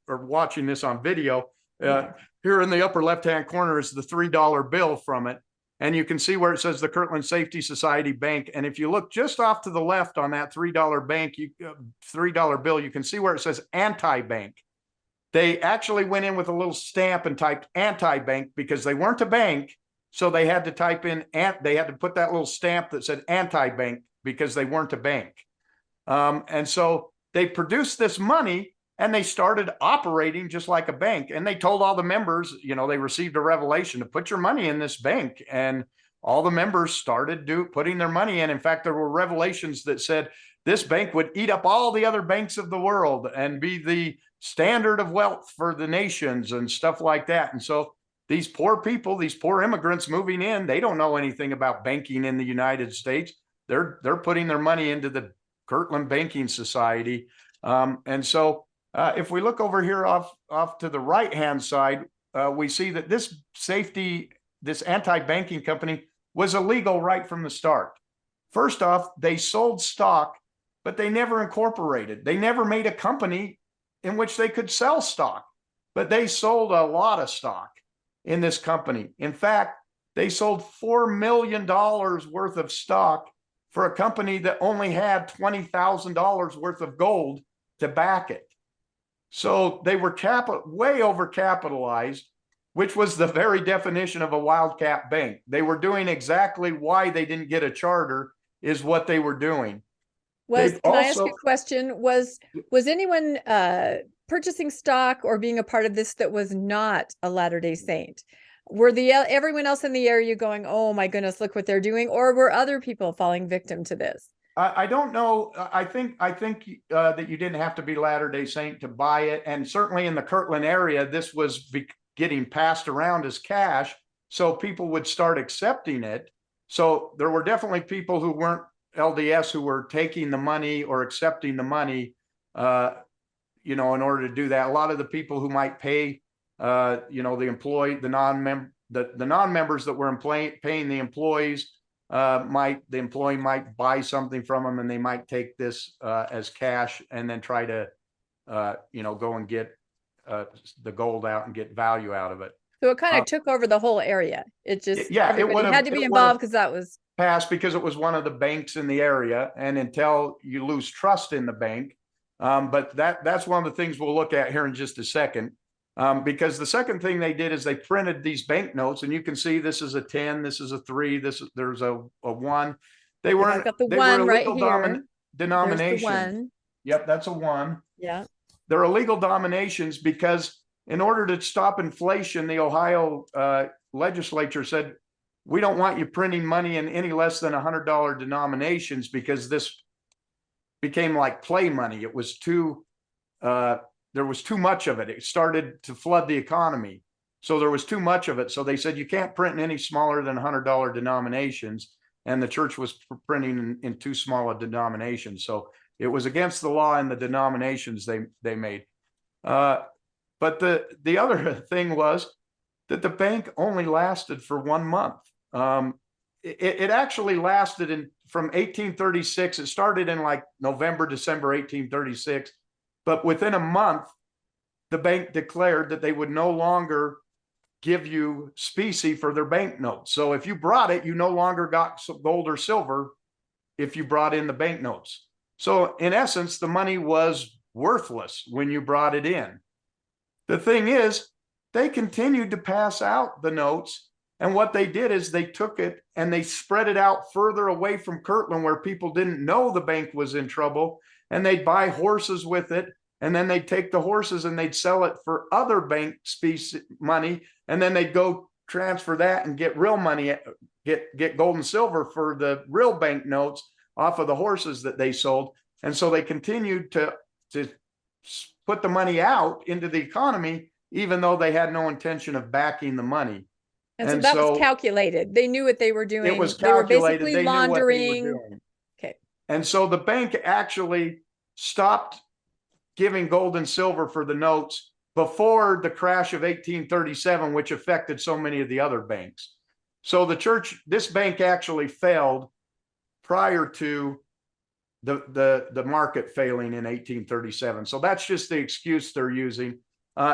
Speaker 2: watching this on video, here in the upper left-hand corner is the $3 bill from it. And you can see where it says the Kirtland Safety Society Bank. And if you look just off to the left on that $3 $3 bill, you can see where it says anti-bank. They actually went in with a little stamp and typed anti-bank because they weren't a bank. So they had to type in, they had to put that little stamp that said anti-bank because they weren't a bank. And so they produced this money, and they started operating just like a bank. And they told all the members, they received a revelation to put your money in this bank. And all the members started putting their money in. In fact, there were revelations that said this bank would eat up all the other banks of the world and be the standard of wealth for the nations and stuff like that. And so these poor people, these poor immigrants moving in, they don't know anything about banking in the United States. They're putting their money into the Kirtland Banking Society. And so if we look over here off to the right-hand side, we see that this anti-banking company was illegal right from the start. First off, they sold stock, but they never incorporated. They never made a company in which they could sell stock, but they sold a lot of stock in this company. In fact, they sold $4 million worth of stock for a company that only had $20,000 worth of gold to back it. So they were way overcapitalized, which was the very definition of a wildcat bank. They were doing exactly why they didn't get a charter is what they were doing.
Speaker 1: Can I ask a question? Was anyone purchasing stock or being a part of this that was not a Latter-day Saint? Were everyone else in the area going, oh my goodness, look what they're doing? Or were other people falling victim to this?
Speaker 2: I don't know. I think that you didn't have to be Latter-day Saint to buy it. And certainly in the Kirtland area, this was getting passed around as cash. So people would start accepting it. So there were definitely people who weren't LDS who were taking the money or accepting the money, in order to do that. A lot of the people who might pay, the non-members that were paying the employees, the employee might buy something from them, and they might take this as cash and then try to, go and get the gold out and get value out of it.
Speaker 1: So it kind of took over the whole area. It just, everybody had to be involved because that was
Speaker 2: passed because it was one of the banks in the area, and until you lose trust in the bank. But that's one of the things we'll look at here in just a second. Because the second thing they did is they printed these banknotes, and you can see this is a 10, this is a 3, there's a 1. They weren't,
Speaker 1: got the
Speaker 2: they
Speaker 1: one
Speaker 2: were illegal
Speaker 1: right here.
Speaker 2: denomination.
Speaker 1: There's the 1.
Speaker 2: Yep, that's a 1.
Speaker 1: Yeah.
Speaker 2: They're illegal dominations because in order to stop inflation, the Ohio legislature said, we don't want you printing money in any less than $100 denominations, because this became like play money. It was there was too much of it. It started to flood the economy. So there was too much of it. So they said, you can't print in any smaller than $100 denominations. And the church was printing in too small a denomination. So it was against the law and the denominations they made. But the other thing was that the bank only lasted for 1 month. It actually lasted from 1836. It started in like November, December 1836. But within a month, the bank declared that they would no longer give you specie for their banknotes. So if you brought it, you no longer got gold or silver if you brought in the banknotes. So in essence, the money was worthless when you brought it in. The thing is, they continued to pass out the notes. And what they did is they took it and they spread it out further away from Kirtland, where people didn't know the bank was in trouble, and they'd buy horses with it. And then they'd take the horses and they'd sell it for other bank specie money. And then they'd go transfer that and get real money, get gold and silver for the real bank notes off of the horses that they sold. And so they continued to put the money out into the economy, even though they had no intention of backing the money.
Speaker 1: And so that was calculated. They knew what they were doing.
Speaker 2: It was calculated.
Speaker 1: They were basically laundering.
Speaker 2: Okay. And so the bank actually stopped giving gold and silver for the notes before the crash of 1837, which affected so many of the other banks. So this bank actually failed prior to the market failing in 1837. So that's just the excuse they're using.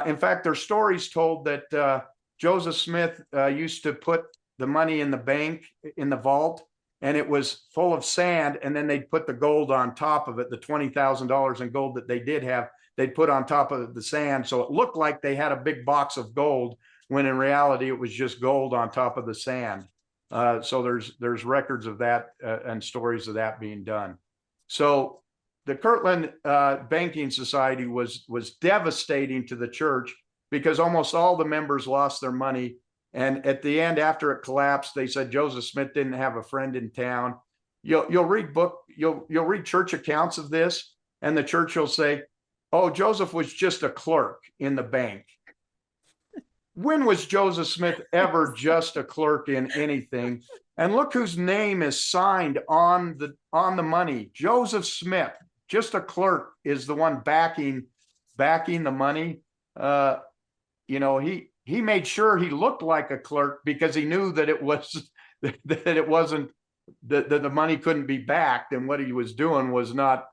Speaker 2: In fact, there's stories told that Joseph Smith used to put the money in the bank, in the vault, and it was full of sand, and then they'd put the gold on top of it, the $20,000 in gold that they did have, they'd put on top of the sand. So it looked like they had a big box of gold, when in reality it was just gold on top of the sand. So there's records of that and stories of that being done. So the Kirtland Banking Society was devastating to the church, because almost all the members lost their money. And at the end, after it collapsed, they said Joseph Smith didn't have a friend in town. You'll read church accounts of this, and the church will say, "Oh, Joseph was just a clerk in the bank." When was Joseph Smith ever just a clerk in anything? And look whose name is signed on the money. Joseph Smith, just a clerk, is the one backing the money. He made sure he looked like a clerk because he knew that it wasn't that the money couldn't be backed, and what he was doing was not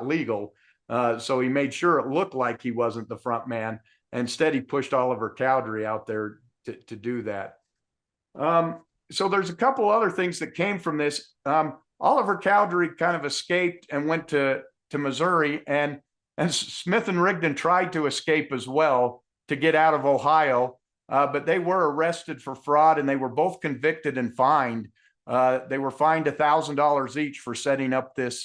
Speaker 2: legal. So he made sure it looked like he wasn't the front man. Instead, he pushed Oliver Cowdery out there to do that. So there's a couple other things that came from this. Oliver Cowdery kind of escaped and went to Missouri, and Smith and Rigdon tried to escape as well to get out of Ohio, but they were arrested for fraud, and they were both convicted and fined. They were fined $1,000 each for setting up this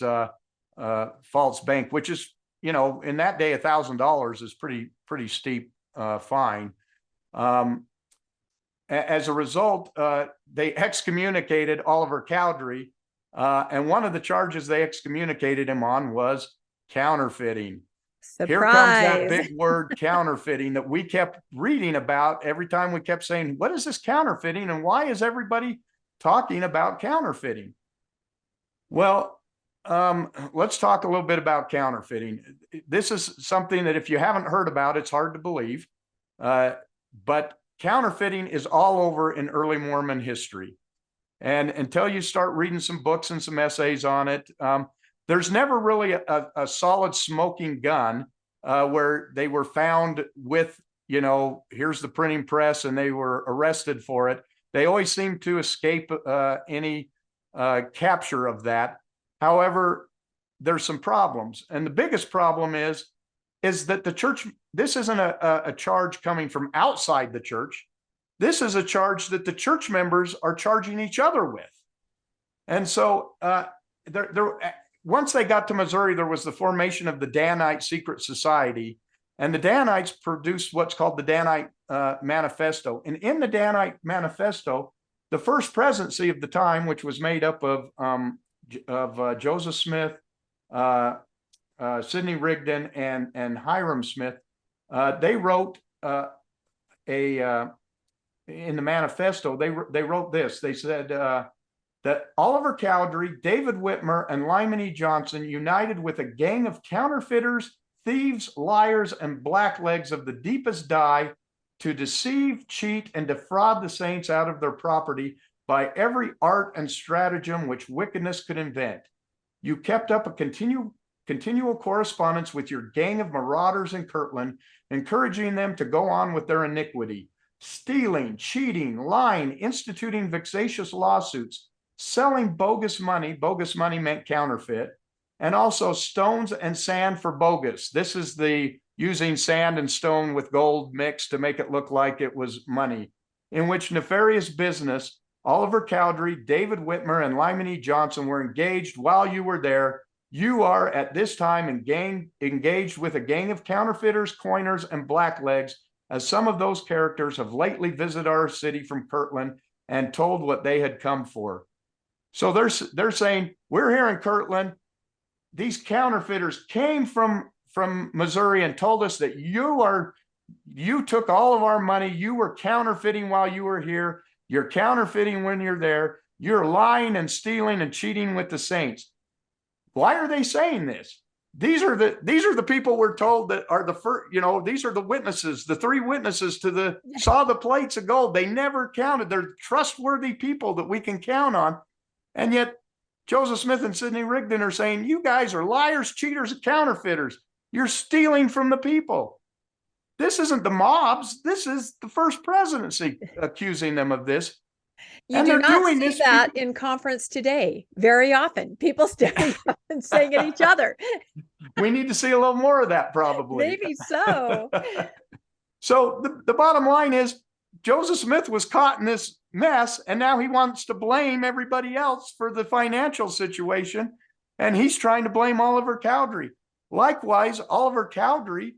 Speaker 2: false bank, which is, in that day, $1,000 is pretty steep fine. As a result, they excommunicated Oliver Cowdery, and one of the charges they excommunicated him on was counterfeiting.
Speaker 1: Surprise.
Speaker 2: Here comes that big word, counterfeiting, that we kept reading about every time. We kept saying, what is this counterfeiting, and why is everybody talking about counterfeiting? Well, let's talk a little bit about counterfeiting. This is something that if you haven't heard about, it's hard to believe, but counterfeiting is all over in early Mormon history. And until you start reading some books and some essays on it, there's never really a solid smoking gun where they were found with, here's the printing press, and they were arrested for it. They always seem to escape any capture of that. However, there's some problems. And the biggest problem is that the church, this isn't a charge coming from outside the church. This is a charge that the church members are charging each other with. And so once they got to Missouri, there was the formation of the Danite Secret Society. And the Danites produced what's called the Danite Manifesto. And in the Danite Manifesto, the first presidency of the time, which was made up of Joseph Smith, Sidney Rigdon, and Hiram Smith, they wrote in the manifesto, they wrote this. They said that Oliver Cowdery, David Whitmer, and Lyman E. Johnson united with a gang of counterfeiters, thieves, liars, and blacklegs of the deepest dye to deceive, cheat, and defraud the saints out of their property by every art and stratagem which wickedness could invent. You kept up a continual correspondence with your gang of marauders in Kirtland, encouraging them to go on with their iniquity, stealing, cheating, lying, instituting vexatious lawsuits, selling bogus money meant counterfeit, and also stones and sand for bogus. This is the using sand and stone with gold mixed to make it look like it was money, in which nefarious business Oliver Cowdery, David Whitmer, and Lyman E. Johnson were engaged while you were there. You are at this time engaged with a gang of counterfeiters, coiners, and blacklegs, as some of those characters have lately visited our city from Kirtland and told what they had come for. So they're saying, we're here in Kirtland. These counterfeiters came from Missouri and told us that you took all of our money. You were counterfeiting while you were here. You're counterfeiting when you're there. You're lying and stealing and cheating with the saints. Why are they saying this? These are the people we're told that are the first, these are the witnesses, the three witnesses saw the plates of gold. They never counted. They're trustworthy people that we can count on. And yet Joseph Smith and Sidney Rigdon are saying, you guys are liars, cheaters, and counterfeiters. You're stealing from the people. This isn't the mobs. This is the first presidency accusing them of this.
Speaker 1: You do not see that in conference today very often. People standing up and saying at each other.
Speaker 2: We need to see a little more of that, probably.
Speaker 1: Maybe so.
Speaker 2: So the bottom line is Joseph Smith was caught in this mess, and now he wants to blame everybody else for the financial situation, and he's trying to blame Oliver Cowdery. Likewise, Oliver Cowdery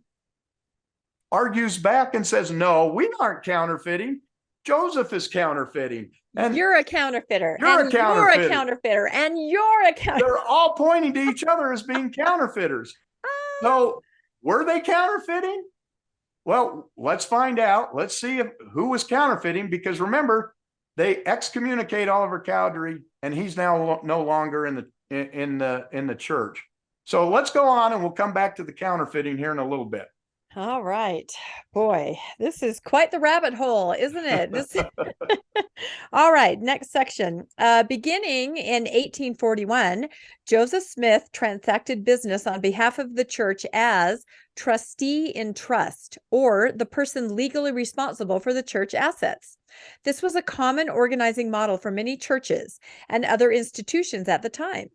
Speaker 2: argues back and says, no, we aren't counterfeiting. Joseph is counterfeiting. And
Speaker 1: you're a counterfeiter.
Speaker 2: you're
Speaker 1: and
Speaker 2: a counterfeiter.
Speaker 1: You're a counterfeiter. And you're a counterfeiter.
Speaker 2: They're all pointing to each other as being counterfeiters. So were they counterfeiting? Well, let's find out. Let's see who was counterfeiting, because remember, they excommunicate Oliver Cowdery, and he's now no longer in the church. So let's go on, and we'll come back to the counterfeiting here in a little bit.
Speaker 1: All right. Boy, this is quite the rabbit hole, isn't it? This All right, next section. Beginning in 1841, Joseph Smith transacted business on behalf of the church as trustee in trust, or the person legally responsible for the church assets. This was a common organizing model for many churches and other institutions at the time.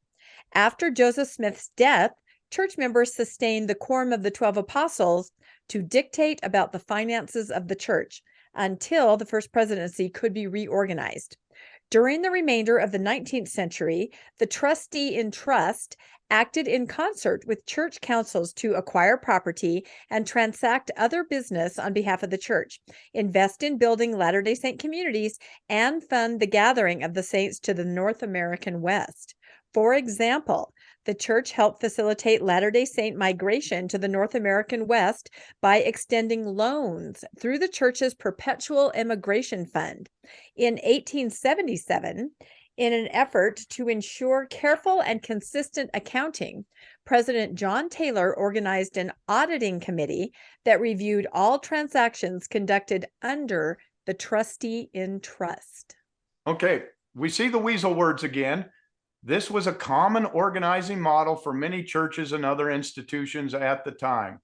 Speaker 1: After Joseph Smith's death, church members sustained the quorum of the 12 apostles to dictate about the finances of the church until the first presidency could be reorganized. During the remainder of the 19th century, the trustee in trust acted in concert with church councils to acquire property and transact other business on behalf of the church, invest in building Latter-day Saint communities, and fund the gathering of the saints to the North American West. For example, the church helped facilitate Latter-day Saint migration to the North American West by extending loans through the church's Perpetual Immigration Fund. In 1877, in an effort to ensure careful and consistent accounting, President John Taylor organized an auditing committee that reviewed all transactions conducted under the trustee in trust.
Speaker 2: Okay, we see the weasel words again. This was a common organizing model for many churches and other institutions at the time.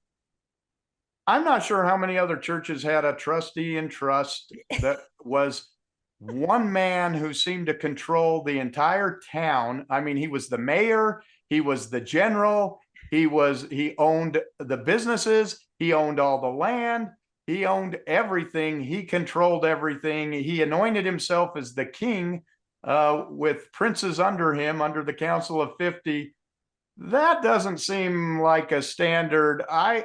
Speaker 2: I'm not sure how many other churches had a trustee in trust that was one man who seemed to control the entire town. I mean, he was the mayor, he was the general, he owned the businesses, he owned all the land, he owned everything, he controlled everything. He anointed himself as the king with princes under him, under the Council of 50. That doesn't seem like a standard.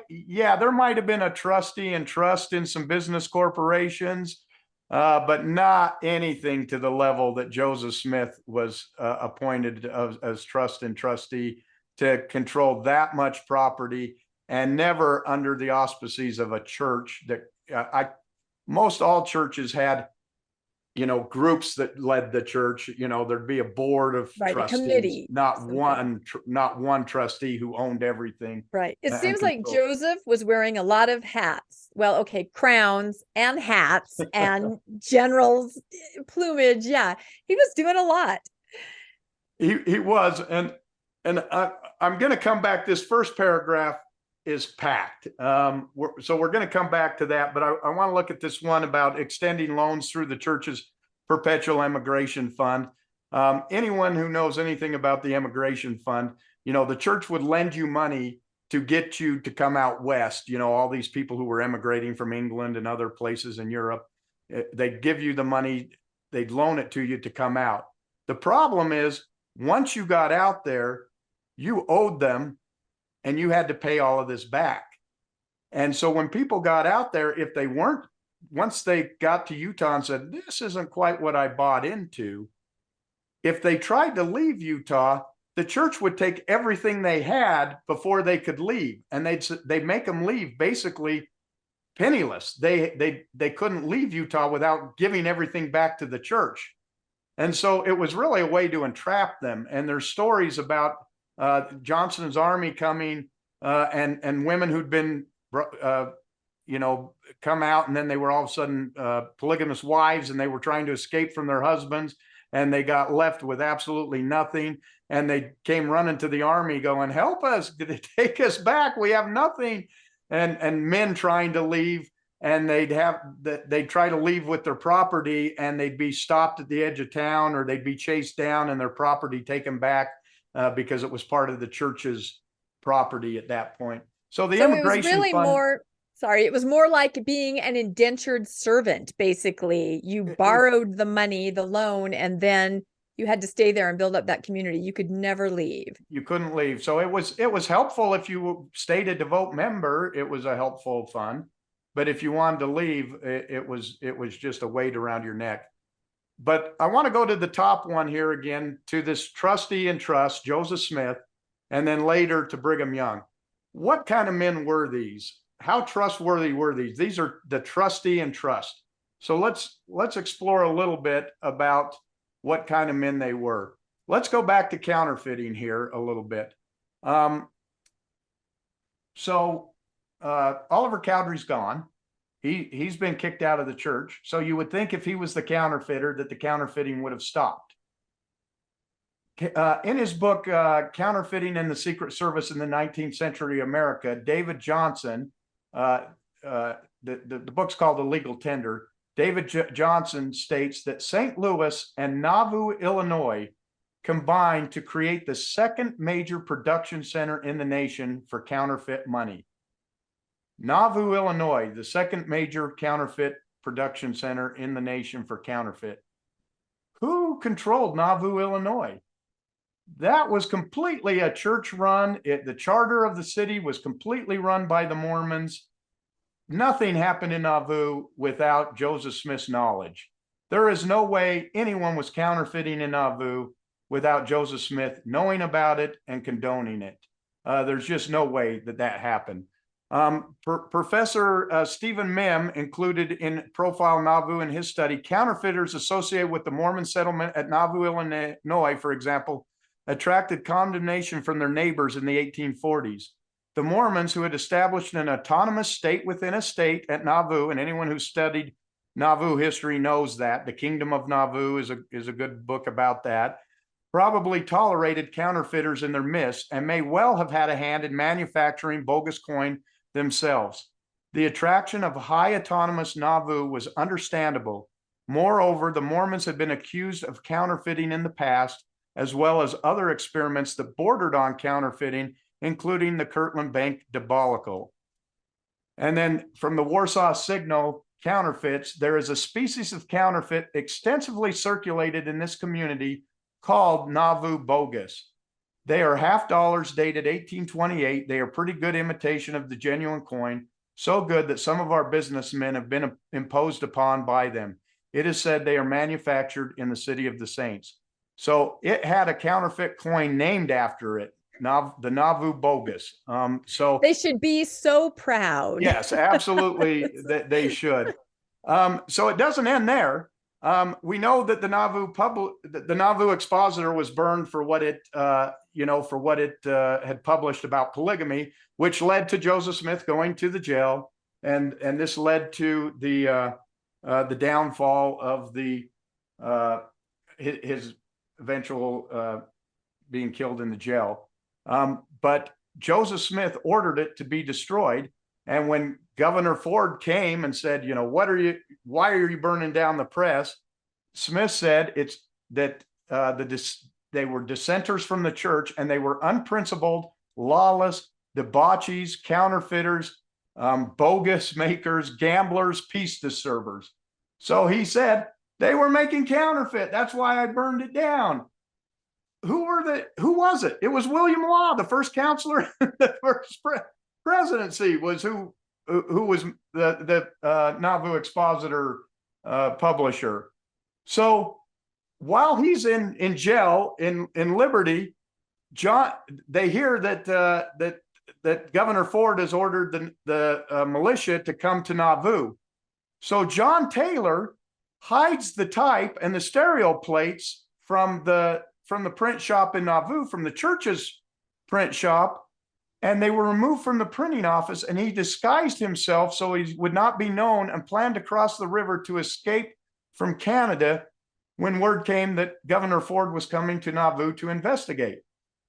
Speaker 2: Yeah, there might have been a trustee and trust in some business corporations, but not anything to the level that Joseph Smith was appointed as trust and trustee to control that much property, and never under the auspices of a church. That most all churches had, groups that led the church. There'd be a board of trustees,
Speaker 1: committee,
Speaker 2: not one trustee who owned everything.
Speaker 1: Right. It seems like Joseph was wearing a lot of hats. Well, okay, crowns and hats and general's plumage. Yeah, he was doing a lot.
Speaker 2: He was, and I'm going to come back. This first paragraph is packed. So we're going to come back to that, but I want to look at this one about extending loans through the church's Perpetual Immigration Fund. Anyone who knows anything about the Immigration Fund, the church would lend you money to get you to come out west. All these people who were emigrating from England and other places in Europe, they'd give you the money, they'd loan it to you to come out. The problem is, once you got out there, you owed them, and you had to pay all of this back. And so when people got out there, if they weren't, once they got to Utah and said, this isn't quite what I bought into, if they tried to leave Utah, the church would take everything they had before they could leave. And they'd make them leave basically penniless. They couldn't leave Utah without giving everything back to the church. And so it was really a way to entrap them. And there's stories about Johnson's army coming and women who'd been, come out, and then they were all of a sudden polygamous wives, and they were trying to escape from their husbands, and they got left with absolutely nothing. And they came running to the army going, help us, take us back, we have nothing. And men trying to leave, and they'd try to leave with their property, and they'd be stopped at the edge of town, or they'd be chased down and their property taken back. Because it was part of the church's property at that point. So the immigration
Speaker 1: really
Speaker 2: fund,
Speaker 1: it was more like being an indentured servant. Basically, you borrowed the money, the loan, and then you had to stay there and build up that community. You could never leave.
Speaker 2: You couldn't leave. So it was helpful if you stayed a devout member. It was a helpful fund. but if you wanted to leave, it was just a weight around your neck. But I want to go to the top one here again, to this trustee and trust, Joseph Smith, and then later to Brigham Young. What kind of men were these? How trustworthy were these? These are the trustee and trust. So let's explore a little bit about what kind of men they were. Let's go back to counterfeiting here a little bit. So Oliver Cowdery's gone. He's been kicked out of the church. So you would think if he was the counterfeiter that the counterfeiting would have stopped. In his book, Counterfeiting in the Secret Service in the 19th Century America, David Johnson, the book's called The Legal Tender. David Johnson states that St. Louis and Nauvoo, Illinois, combined to create the second major production center in the nation for counterfeit money. Nauvoo, Illinois, the second major counterfeit production center in the nation for counterfeit. Who controlled Nauvoo, Illinois? That was completely a church run. The charter of the city was completely run by the Mormons. Nothing happened in Nauvoo without Joseph Smith's knowledge. There is no way anyone was counterfeiting in Nauvoo without Joseph Smith knowing about it and condoning it. There's just no way that happened. Professor Stephen Mim included in Profile Nauvoo in his study, counterfeiters associated with the Mormon settlement at Nauvoo, Illinois, for example, attracted condemnation from their neighbors in the 1840s. The Mormons, who had established an autonomous state within a state at Nauvoo, and anyone who studied Nauvoo history knows that, The Kingdom of Nauvoo is a good book about that, probably tolerated counterfeiters in their midst and may well have had a hand in manufacturing bogus coin themselves. The attraction of high autonomous Nauvoo was understandable. Moreover, the Mormons had been accused of counterfeiting in the past, as well as other experiments that bordered on counterfeiting, including the Kirtland Bank debacle. And then from the Warsaw Signal counterfeits, there is a species of counterfeit extensively circulated in this community called Nauvoo bogus. They are half dollars dated 1828. They are pretty good imitation of the genuine coin, so good that some of our businessmen have been imposed upon by them. It is said they are manufactured in the City of the Saints. So it had a counterfeit coin named after it, the Nauvoo bogus. So
Speaker 1: they should be so proud.
Speaker 2: Yes, absolutely, that they should. So it doesn't end there. We know that the Nauvoo Expositor was burned for what it had published about polygamy, which led to Joseph Smith going to the jail, and this led to the downfall of his eventual being killed in the jail. But Joseph Smith ordered it to be destroyed. And when Governor Ford came and said, why are you burning down the press? Smith said it's that they were dissenters from the church, and they were unprincipled, lawless, debauchees, counterfeiters, bogus makers, gamblers, peace disturbers. So he said they were making counterfeit. That's why I burned it down. Who was it? It was William Law, the first counselor, the first presidency was who was the Nauvoo Expositor publisher. So while he's in jail in Liberty, they hear that Governor Ford has ordered the militia to come to Nauvoo. So John Taylor hides the type and the stereo plates from the print shop in Nauvoo, from the church's print shop, and they were removed from the printing office, and he disguised himself so he would not be known and planned to cross the river to escape from Canada when word came that Governor Ford was coming to Nauvoo to investigate.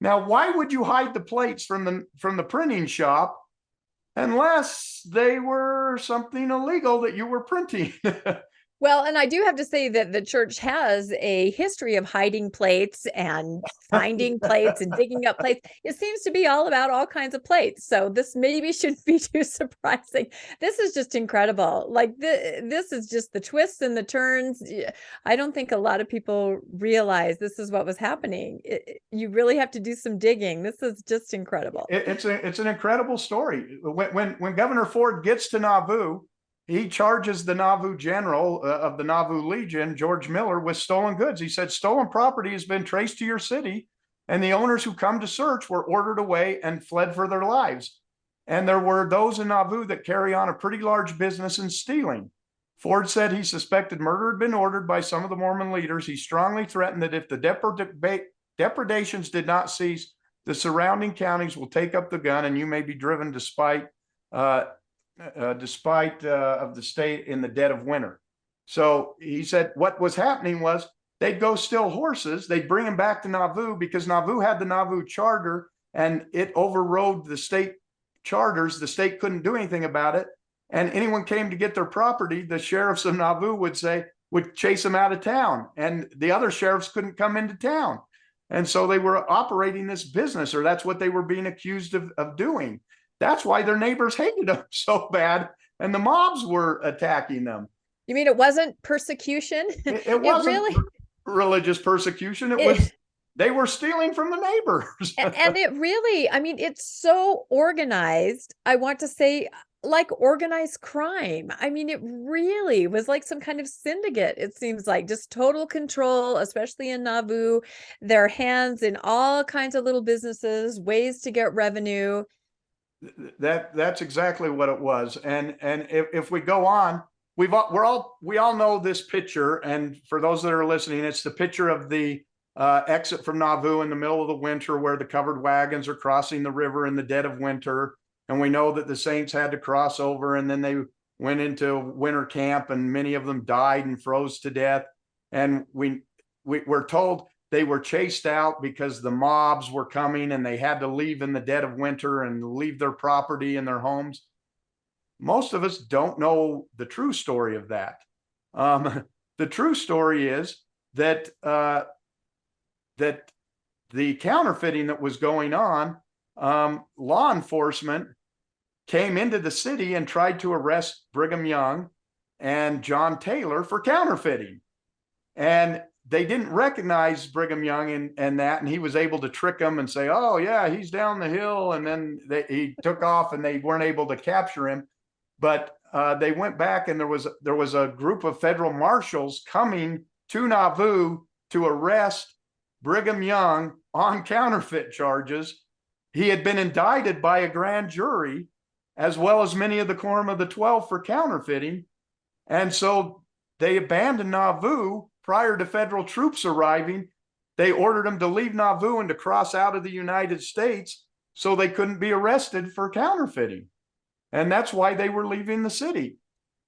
Speaker 2: Now, why would you hide the plates from the printing shop unless they were something illegal that you were printing?
Speaker 1: Well, and I do have to say that the church has a history of hiding plates and finding plates and digging up plates. It seems to be all about all kinds of plates. So this maybe shouldn't be too surprising. This is just incredible. Like this is just the twists and the turns. I don't think a lot of people realize this is what was happening. You really have to do some digging. This is just incredible.
Speaker 2: It's an incredible story. When Governor Ford gets to Nauvoo, he charges the Nauvoo general of the Nauvoo Legion, George Miller, with stolen goods. He said, stolen property has been traced to your city, and the owners who come to search were ordered away and fled for their lives. And there were those in Nauvoo that carry on a pretty large business in stealing. Ford said he suspected murder had been ordered by some of the Mormon leaders. He strongly threatened that if the depredations did not cease, the surrounding counties will take up the gun and you may be driven despite of the state in the dead of winter. So he said what was happening was they'd go steal horses. They'd bring them back to Nauvoo because Nauvoo had the Nauvoo charter and it overrode the state charters. The state couldn't do anything about it. And anyone came to get their property, the sheriffs of Nauvoo would chase them out of town. And the other sheriffs couldn't come into town. And so they were operating this business, or that's what they were being accused of doing. That's why their neighbors hated them so bad. And the mobs were attacking them.
Speaker 1: You mean it wasn't persecution?
Speaker 2: It wasn't really religious persecution. They were stealing from the neighbors.
Speaker 1: And it really, I mean, it's so organized. I want to say like organized crime. I mean, it really was like some kind of syndicate. It seems like just total control, especially in Nauvoo, their hands in all kinds of little businesses, ways to get revenue.
Speaker 2: That's exactly what it was. And if we go on, we all know this picture. And for those that are listening, it's the picture of the exit from Nauvoo in the middle of the winter where the covered wagons are crossing the river in the dead of winter. And we know that the saints had to cross over and then they went into winter camp and many of them died and froze to death. And we're told they were chased out because the mobs were coming and they had to leave in the dead of winter and leave their property and their homes. Most of us don't know the true story of that. The true story is that that the counterfeiting that was going on, law enforcement came into the city and tried to arrest Brigham Young and John Taylor for counterfeiting. And they didn't recognize Brigham Young and that, and he was able to trick them and say, oh yeah, he's down the hill. And then he took off and they weren't able to capture him. But they went back and there was a group of federal marshals coming to Nauvoo to arrest Brigham Young on counterfeit charges. He had been indicted by a grand jury, as well as many of the Quorum of the 12 for counterfeiting. And so they abandoned Nauvoo prior to federal troops arriving. They ordered them to leave Nauvoo and to cross out of the United States so they couldn't be arrested for counterfeiting. And that's why they were leaving the city.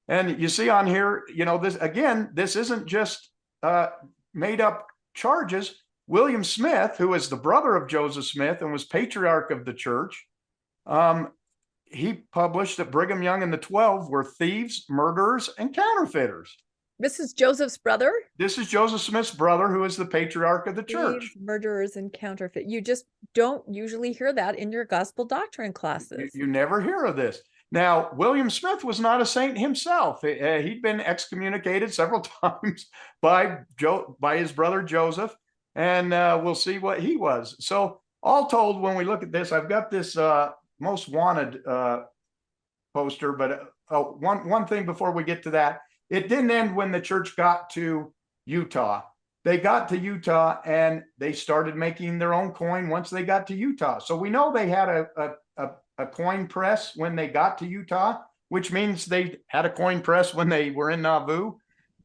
Speaker 2: And you see on here, this isn't just made up charges. William Smith, who is the brother of Joseph Smith and was patriarch of the church, he published that Brigham Young and the 12 were thieves, murderers, and counterfeiters.
Speaker 1: This is Joseph's brother?
Speaker 2: This is Joseph Smith's brother, who is the patriarch of the church.
Speaker 1: Thieves, murderers, and counterfeit. You just don't usually hear that in your gospel doctrine classes.
Speaker 2: You never hear of this. Now, William Smith was not a saint himself. He'd been excommunicated several times by his brother Joseph. And we'll see what he was. So all told, when we look at this, I've got this most wanted poster, but one thing before we get to that, it didn't end when the church got to Utah. They got to Utah and they started making their own coin once they got to Utah. So we know they had a coin press when they got to Utah, which means they had a coin press when they were in Nauvoo.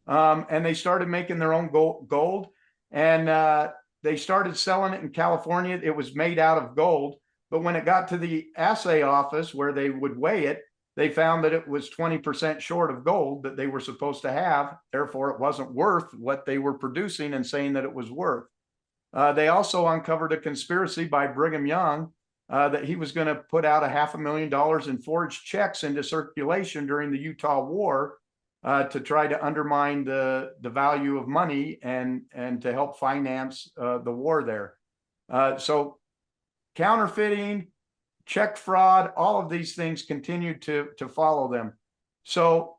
Speaker 2: And they started making their own gold. And they started selling it in California. It was made out of gold. But when it got to the assay office where they would weigh it, they found that it was 20% short of gold that they were supposed to have. Therefore, it wasn't worth what they were producing and saying that it was worth. They also uncovered a conspiracy by Brigham Young that he was going to put out $500,000 in forged checks into circulation during the Utah War to try to undermine the value of money and to help finance the war there. So counterfeiting, check fraud, all of these things continued to follow them. So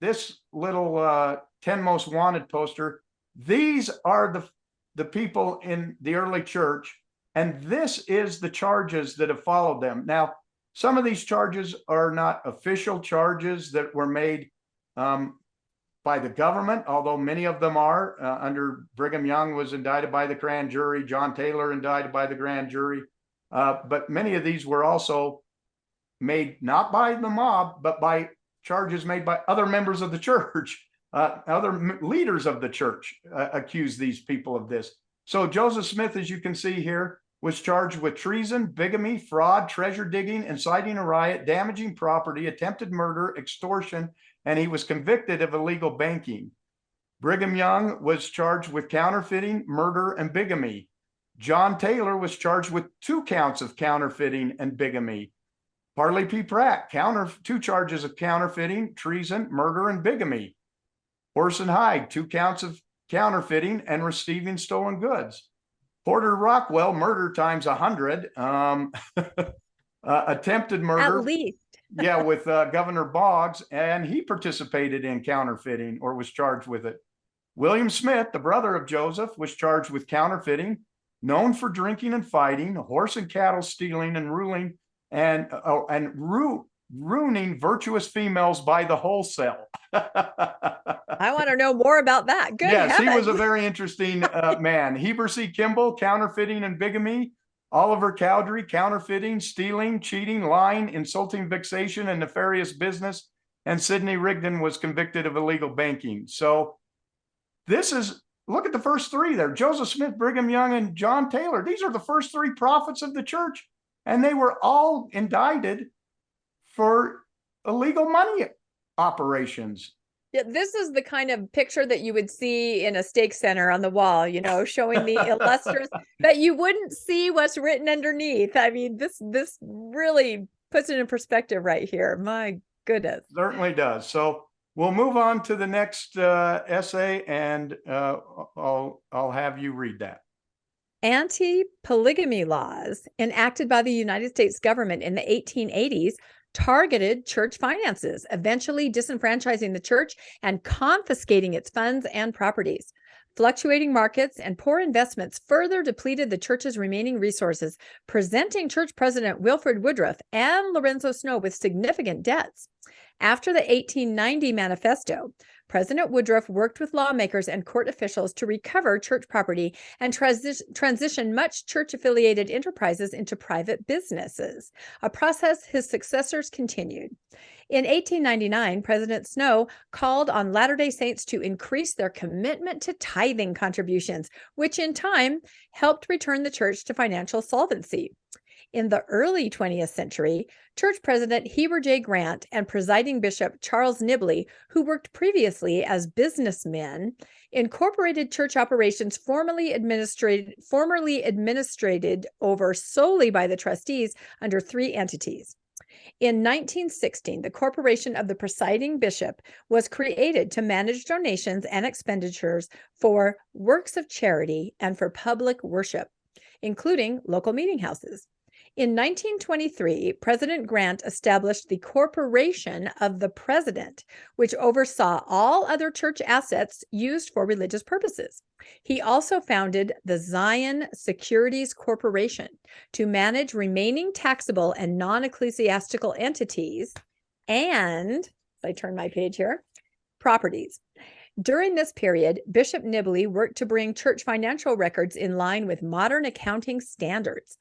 Speaker 2: this little 10 most wanted poster, these are the people in the early church, and this is the charges that have followed them. Now, Some of these charges are not official charges that were made by the government, although many of them are. Under Brigham Young was indicted by the grand jury, John Taylor indicted by the grand jury. But many of these were also made not by the mob, but by charges made by other members of the church. Other leaders of the church accused these people of this. So Joseph Smith, as you can see here, was charged with treason, bigamy, fraud, treasure digging, inciting a riot, damaging property, attempted murder, extortion, and he was convicted of illegal banking. Brigham Young was charged with counterfeiting, murder, and bigamy. John Taylor was charged with 2 counts of counterfeiting and bigamy. Parley P. Pratt, 2 charges of counterfeiting, treason, murder, and bigamy. Orson Hyde, 2 counts of counterfeiting and receiving stolen goods. Porter Rockwell, murder times 100. Attempted murder.
Speaker 1: At least.
Speaker 2: Yeah, with Governor Boggs, and he participated in counterfeiting or was charged with it. William Smith, the brother of Joseph, was charged with counterfeiting, known for drinking and fighting, horse and cattle stealing and ruling, and ruining virtuous females by the wholesale.
Speaker 1: I want to know more about that. Good
Speaker 2: yes,
Speaker 1: heavens.
Speaker 2: He was a very interesting man. Heber C. Kimball, counterfeiting and bigamy. Oliver Cowdery, counterfeiting, stealing, cheating, lying, insulting vexation, and nefarious business. And Sidney Rigdon was convicted of illegal banking. So this is, look at the first 3 there. Joseph Smith, Brigham Young, and John Taylor. These are the first 3 prophets of the church. And they were all indicted for illegal money operations.
Speaker 1: Yeah, this is the kind of picture that you would see in a stake center on the wall, you know, showing the illustrious, that you wouldn't see what's written underneath. I mean, this really puts it in perspective right here. My goodness.
Speaker 2: Certainly does. So we'll move on to the next essay, and I'll have you read that.
Speaker 1: Anti-polygamy laws enacted by the United States government in the 1880s targeted church finances, eventually disenfranchising the church and confiscating its funds and properties. Fluctuating markets and poor investments further depleted the church's remaining resources, presenting church president Wilford Woodruff and Lorenzo Snow with significant debts. After the 1890 manifesto, President Woodruff worked with lawmakers and court officials to recover church property and transition much church-affiliated enterprises into private businesses, a process his successors continued. In 1899, President Snow called on Latter-day Saints to increase their commitment to tithing contributions, which in time helped return the church to financial solvency. In the early 20th century, church president Heber J. Grant and presiding bishop Charles Nibley, who worked previously as businessmen, incorporated church operations formerly administered over solely by the trustees under 3 entities. In 1916, the Corporation of the Presiding Bishop was created to manage donations and expenditures for works of charity and for public worship, including local meeting houses. In 1923, President Grant established the Corporation of the President, which oversaw all other church assets used for religious purposes. He also founded the Zion Securities Corporation to manage remaining taxable and non-ecclesiastical entities and, if I turn my page here, properties. During this period, Bishop Nibley worked to bring church financial records in line with modern accounting standards.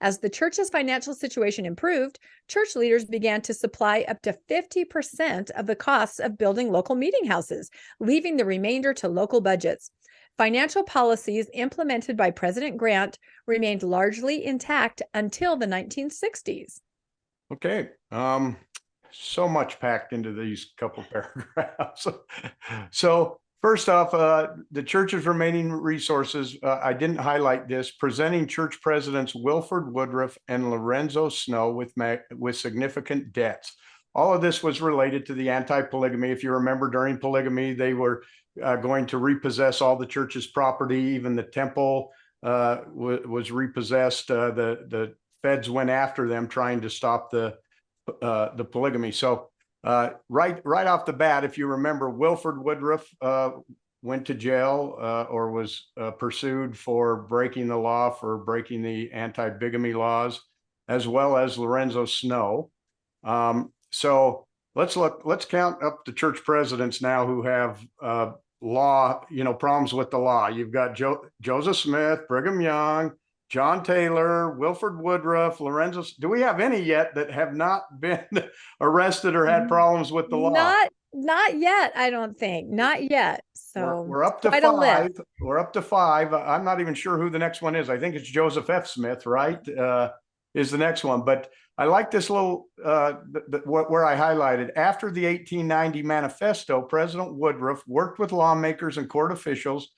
Speaker 1: As the church's financial situation improved, church leaders began to supply up to 50% of the costs of building local meeting houses, leaving the remainder to local budgets. Financial policies implemented by President Grant remained largely intact until the 1960s.
Speaker 2: Okay. So much packed into these couple paragraphs. So first off, the church's remaining resources, I didn't highlight this, presenting church presidents Wilford Woodruff and Lorenzo Snow with significant debts. All of this was related to the anti-polygamy. If you remember, during polygamy, they were going to repossess all the church's property. Even the temple was repossessed. The feds went after them, trying to stop the polygamy. So right off the bat, if you remember, Wilford Woodruff went to jail or was pursued for breaking the law, for breaking the anti-bigamy laws. as well as Lorenzo Snow. So let's count up the church presidents now who have law, problems with the law. You've got Joseph Smith, Brigham Young, John Taylor, Wilford Woodruff, Lorenzo. Do we have any yet that have not been arrested or had problems with the law?
Speaker 1: Not yet, I don't think. Not yet. So
Speaker 2: we're up to
Speaker 1: quite a
Speaker 2: five.
Speaker 1: list.
Speaker 2: We're up to five. I'm not even sure who the next one is. I think it's Joseph F. Smith, right? Is the next one. But I like this little where I highlighted. After the 1890 manifesto, President Woodruff worked with lawmakers and court officials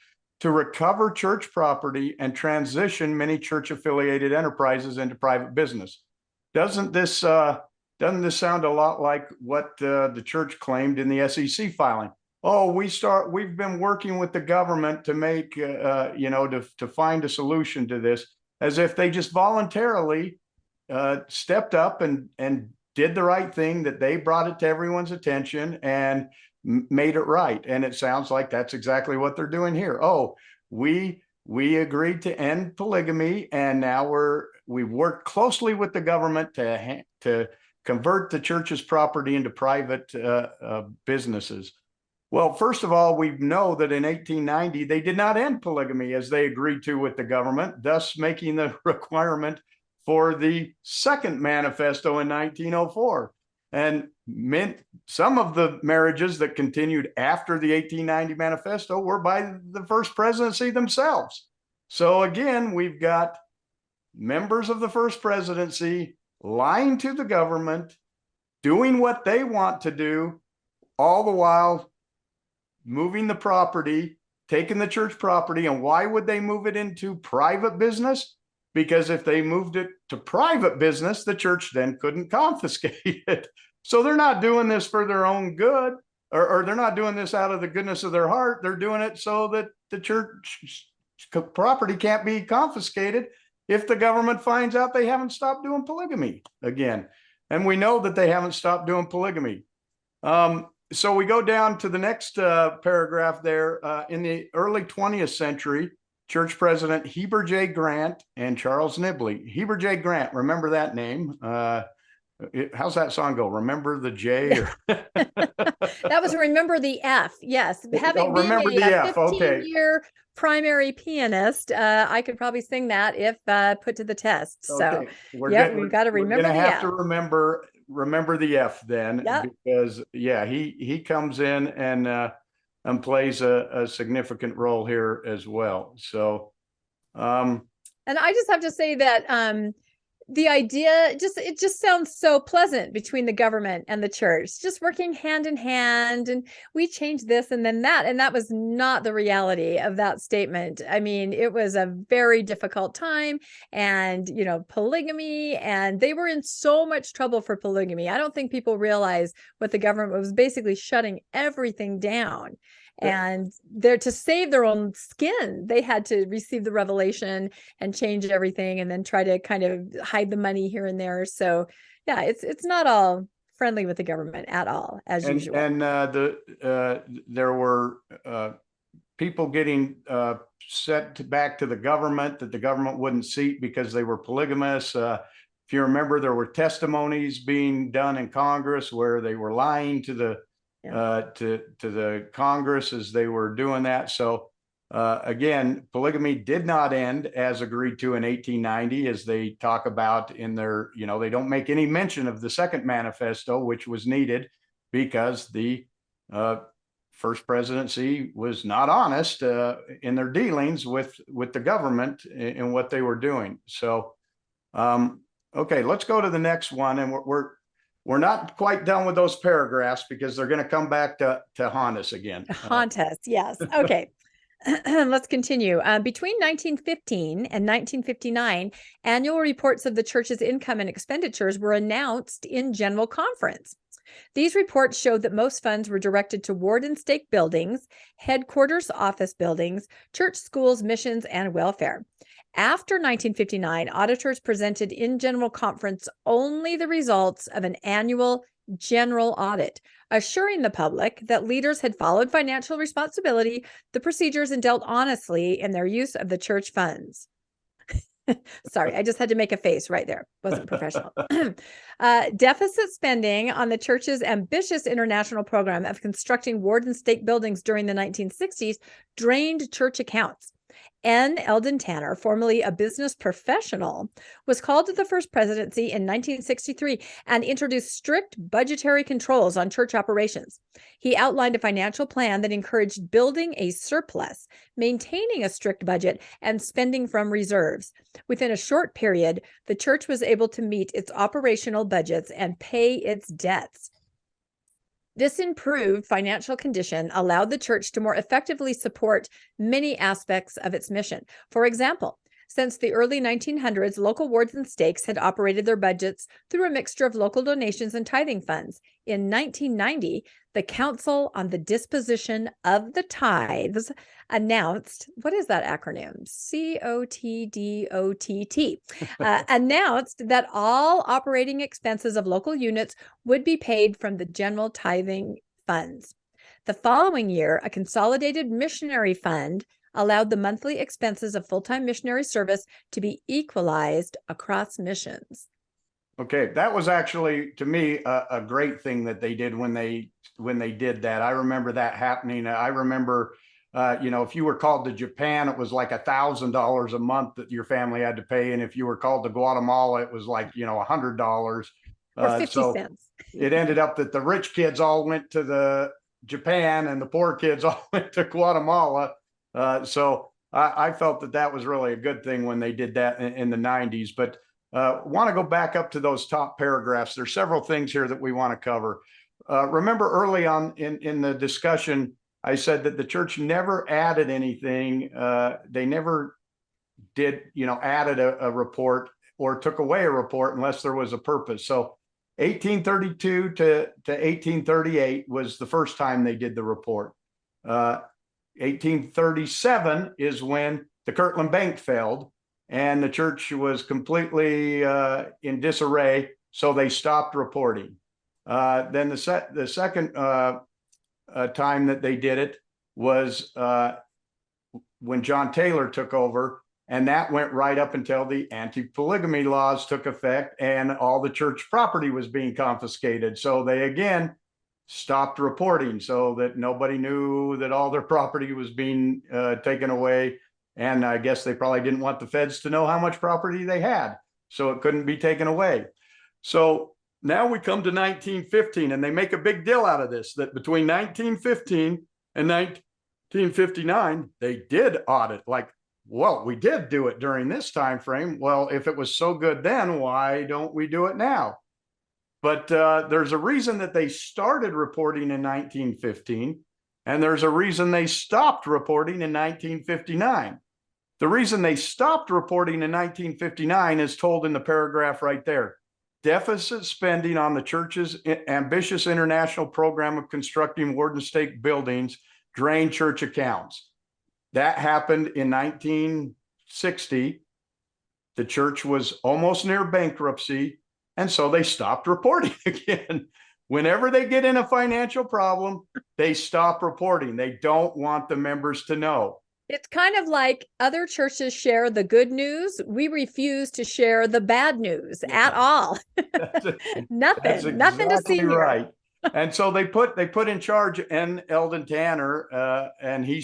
Speaker 2: to recover church property and transition many church-affiliated enterprises into private business. Doesn't this sound a lot like what the church claimed in the SEC filing? Oh, we've been working with the government to make, to find a solution to this, as if they just voluntarily stepped up and did the right thing, that they brought it to everyone's attention and made it right. And it sounds like that's exactly what they're doing here. Oh, we agreed to end polygamy, and now we've worked closely with the government to convert the church's property into private businesses. Well, first of all, we know that in 1890, they did not end polygamy as they agreed to with the government, thus making the requirement for the second manifesto in 1904. And some of the marriages that continued after the 1890 manifesto were by the first presidency themselves. So again, we've got members of the first presidency lying to the government, doing what they want to do, all the while moving the property, taking the church property. And why would they move it into private business? Because if they moved it to private business, the church then couldn't confiscate it. So they're not doing this for their own good, or they're not doing this out of the goodness of their heart. They're doing it so that the church property can't be confiscated if the government finds out they haven't stopped doing polygamy again. And we know that they haven't stopped doing polygamy. So we go down to the next paragraph there. In the early 20th century, church president Heber J. Grant and Charles Nibley. Heber J. Grant, remember that name? How's that song go? Remember the J? Or
Speaker 1: That was Remember the F. Yes. Having been a 15-year primary pianist, I could probably sing that if put to the test. So we've got to remember the F.
Speaker 2: Have to remember the F then, because he comes in and plays a significant role here as well. So
Speaker 1: and I just have to say that the idea it just sounds so pleasant between the government and the church, just working hand in hand, and we changed this and then that. And that was not the reality of that statement. I mean, it was a very difficult time, and polygamy, and they were in so much trouble for polygamy. I don't think people realize what the government was basically shutting everything down. And they're to save their own skin, they had to receive the revelation and change everything, and then try to kind of hide the money here and there. So yeah, it's not all friendly with the government at all, as usual. And
Speaker 2: there were people getting sent back to the government that the government wouldn't seat because they were polygamous. If you remember, there were testimonies being done in Congress where they were lying to the to the Congress as they were doing that. So again, polygamy did not end as agreed to in 1890, as they talk about in their, they don't make any mention of the second manifesto, which was needed because the first presidency was not honest in their dealings with the government in what they were doing. So, okay, let's go to the next one. And we're not quite done with those paragraphs because they're going to come back to haunt us again.
Speaker 1: Haunt us, yes. Okay. Let's continue. Between 1915 and 1959, annual reports of the church's income and expenditures were announced in general conference. These reports showed that most funds were directed to ward and stake buildings, headquarters office buildings, church schools, missions, and welfare. After 1959, auditors presented in general conference only the results of an annual general audit, assuring the public that leaders had followed financial responsibility, the procedures, and dealt honestly in their use of the church funds. Sorry, I just had to make a face right there. Wasn't professional. Deficit spending on the church's ambitious international program of constructing ward and stake buildings during the 1960s drained church accounts. N. Eldon Tanner, formerly a business professional, was called to the first presidency in 1963 and introduced strict budgetary controls on church operations. He outlined a financial plan that encouraged building a surplus, maintaining a strict budget, and spending from reserves. Within a short period, the church was able to meet its operational budgets and pay its debts. This improved financial condition allowed the church to more effectively support many aspects of its mission. For example, since the early 1900s, local wards and stakes had operated their budgets through a mixture of local donations and tithing funds. In 1990, the Council on the Disposition of the Tithes announced, what is that acronym? COTDOTT, announced that all operating expenses of local units would be paid from the general tithing funds. The following year, a consolidated missionary fund allowed the monthly expenses of full-time missionary service to be equalized across missions.
Speaker 2: Okay, that was actually, to me, a great thing that they did when they did that. I remember that happening. I remember, if you were called to Japan, it was like $1,000 a month that your family had to pay, and if you were called to Guatemala, it was like $100
Speaker 1: or 50
Speaker 2: so
Speaker 1: cents.
Speaker 2: It ended up that the rich kids all went to the Japan, and the poor kids all went to Guatemala. So I felt that was really a good thing when they did that in the 90s. But want to go back up to those top paragraphs. There's several things here that we want to cover. Remember early on in the discussion, I said that the church never added anything. They never did, added a report or took away a report unless there was a purpose. So 1832 to 1838 was the first time they did the report. 1837 is when the Kirtland Bank failed and the church was completely in disarray, so they stopped reporting. Then the second time that they did it was when John Taylor took over, and that went right up until the anti-polygamy laws took effect and all the church property was being confiscated. So they again stopped reporting so that nobody knew that all their property was being taken away. And I guess they probably didn't want the feds to know how much property they had, so it couldn't be taken away. So now we come to 1915, and they make a big deal out of this, that between 1915 and 1959, they did audit. Like, well, we did do it during this time frame. Well, if it was so good then, why don't we do it now? But there's a reason that they started reporting in 1915, and there's a reason they stopped reporting in 1959. The reason they stopped reporting in 1959 is told in the paragraph right there. Deficit spending on the church's ambitious international program of constructing ward and stake buildings drained church accounts. That happened in 1960. The church was almost near bankruptcy, and so they stopped reporting again. Whenever they get in a financial problem, they stop reporting. They don't want the members to know.
Speaker 1: It's kind of like other churches share the good news. We refuse to share the bad news at all. Nothing to see here.
Speaker 2: Right. And so they put in charge N. Eldon Tanner, and he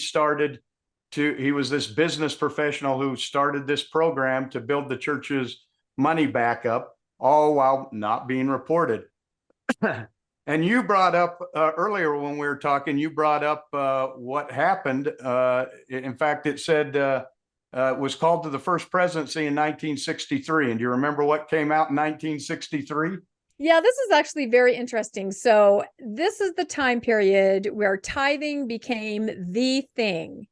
Speaker 2: was this business professional who started this program to build the church's money back up, all while not being reported. And you brought up earlier when we were talking, you brought up what happened. In fact, it said was called to the first presidency in 1963. And do you remember what came out in 1963?
Speaker 1: Yeah, this is actually very interesting. So this is the time period where tithing became the thing.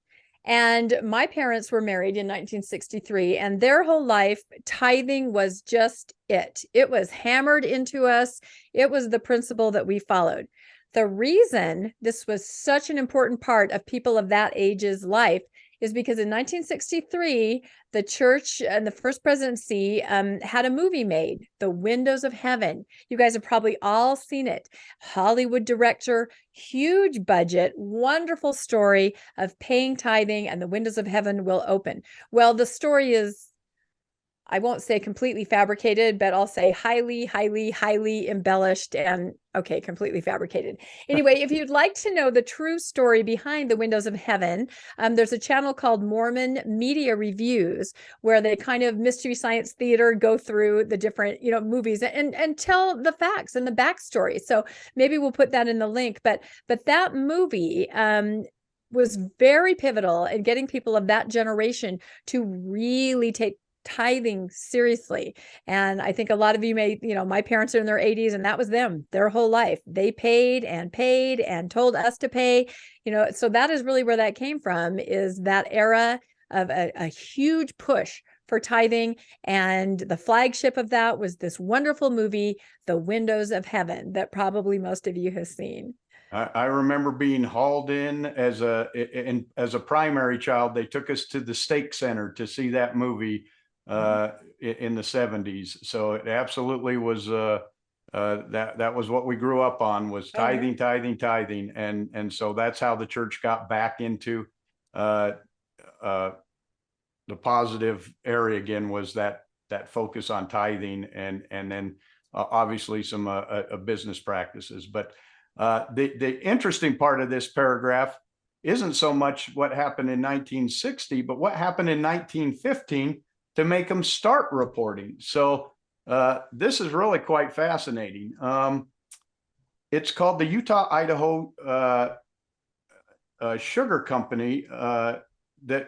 Speaker 1: And my parents were married in 1963, and their whole life, tithing was just it. It was hammered into us. It was the principle that we followed. The reason this was such an important part of people of that age's life is because in 1963, the church and the first presidency had a movie made, The Windows of Heaven. You guys have probably all seen it. Hollywood director, huge budget, wonderful story of paying tithing, and the windows of heaven will open. Well, the story is I won't say completely fabricated, but I'll say highly, highly, highly embellished and okay, completely fabricated. Anyway, if you'd like to know the true story behind the Windows of Heaven, there's a channel called Mormon Media Reviews where they kind of mystery science theater go through the different, movies and tell the facts and the backstory. So maybe we'll put that in the link. But that movie was very pivotal in getting people of that generation to really take tithing seriously. And I think a lot of you may, my parents are in their 80s and that was them their whole life. They paid and told us to pay, so that is really where that came from, is that era of a huge push for tithing. And the flagship of that was this wonderful movie, The Windows of Heaven, that probably most of you have seen.
Speaker 2: I remember being hauled in as a primary child. They took us to the Stake Center to see that movie in the 70s. So it absolutely was that was what we grew up on, was tithing, tithing. And so that's how the church got back into the positive area again, was that focus on tithing and then obviously some business practices. But the interesting part of this paragraph isn't so much what happened in 1960, but what happened in 1915 to make them start reporting. So this is really quite fascinating. It's called the Utah-Idaho Sugar Company, that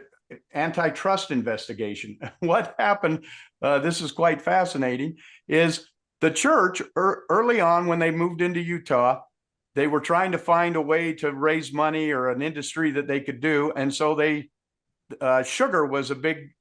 Speaker 2: antitrust investigation. What happened, this is quite fascinating, is the church early on when they moved into Utah, they were trying to find a way to raise money or an industry that they could do. And so sugar was a big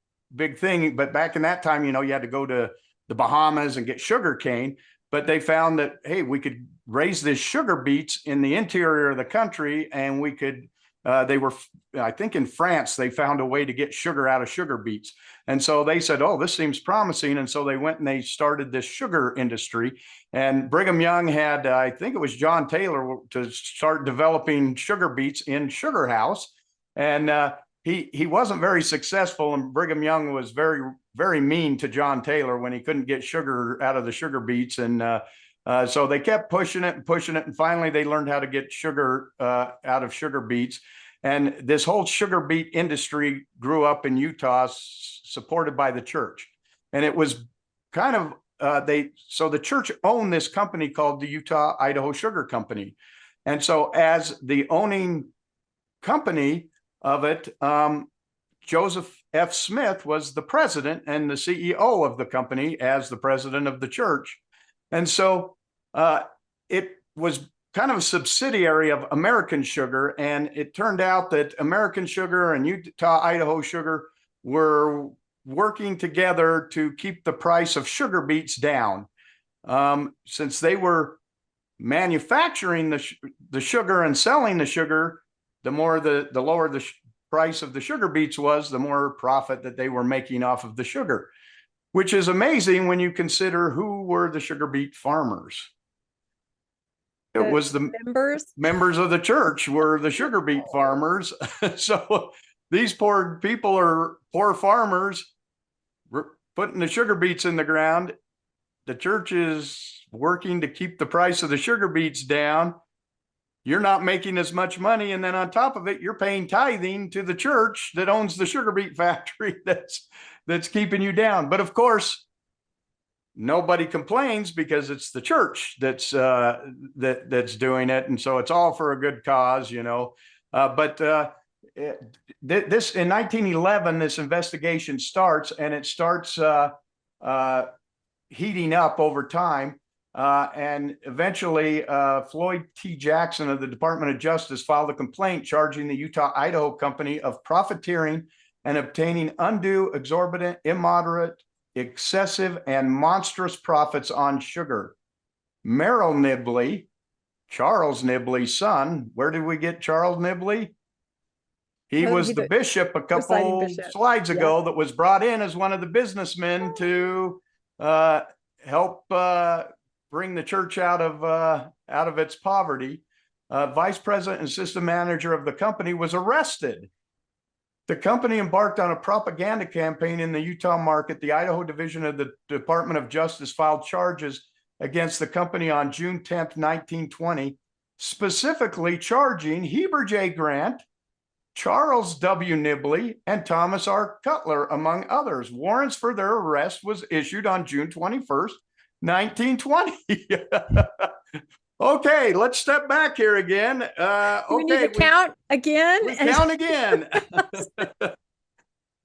Speaker 2: thing. But back in that time, you had to go to the Bahamas and get sugar cane. But they found that, hey, we could raise this sugar beets in the interior of the country, and we could, I think in France, they found a way to get sugar out of sugar beets. And so they said, oh, this seems promising. And so they went and they started this sugar industry. And Brigham Young had, I think it was John Taylor, to start developing sugar beets in Sugar House. And he wasn't very successful. And Brigham Young was very, very mean to John Taylor when he couldn't get sugar out of the sugar beets. And so they kept pushing it. And finally, they learned how to get sugar out of sugar beets. And this whole sugar beet industry grew up in Utah, supported by the church. And it was kind of, so the church owned this company called the Utah-Idaho Sugar Company. And so as the owning company of it, Joseph F. Smith was the president and the CEO of the company as the president of the church. And so it was kind of a subsidiary of American Sugar. And it turned out that American Sugar and Utah-Idaho Sugar were working together to keep the price of sugar beets down. Since they were manufacturing the sugar and selling the sugar, the lower the price of the sugar beets was, the more profit that they were making off of the sugar, which is amazing when you consider who were the sugar beet farmers. It was the members of the church were the sugar beet farmers. So these poor people are poor farmers putting the sugar beets in the ground. The church is working to keep the price of the sugar beets down. You're not making as much money. And then on top of it, you're paying tithing to the church that owns the sugar beet factory that's keeping you down. But of course, nobody complains because it's the church that's doing it. And so it's all for a good cause, But this in 1911, this investigation starts, and it starts heating up over time. And eventually, Floyd T. Jackson of the Department of Justice filed a complaint charging the Utah-Idaho Company of profiteering and obtaining undue, exorbitant, immoderate, excessive, and monstrous profits on sugar. Merrill Nibley, Charles Nibley's son, where did we get Charles Nibley? He was the bishop a couple slides ago that was brought in as one of the businessmen to help bring the church out of its poverty. Vice president and system manager of the company was arrested The company embarked on a propaganda campaign in the Utah market. The Idaho Division of the Department of Justice filed charges against the company on June 10th, 1920, specifically charging Heber J. Grant, Charles W. Nibley, and Thomas R. Cutler, among others. Warrants for their arrest was issued on June 21st, 1920. Okay, let's step back here again.
Speaker 1: We need to count again.
Speaker 2: We count again.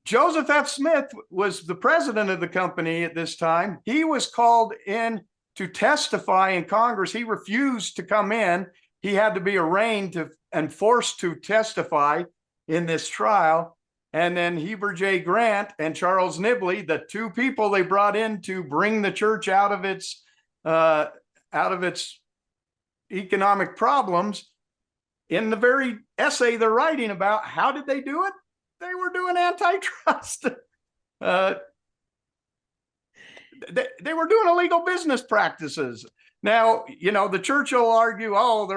Speaker 2: Joseph F. Smith was the president of the company at this time. He was called in to testify in Congress. He refused to come in. He had to be arraigned and forced to testify in this trial. And then Heber J. Grant and Charles Nibley, the two people they brought in to bring the church out of its economic problems, in the very essay they're writing about, how did they do it? They were doing antitrust. They were doing illegal business practices. Now, the church will argue, oh, they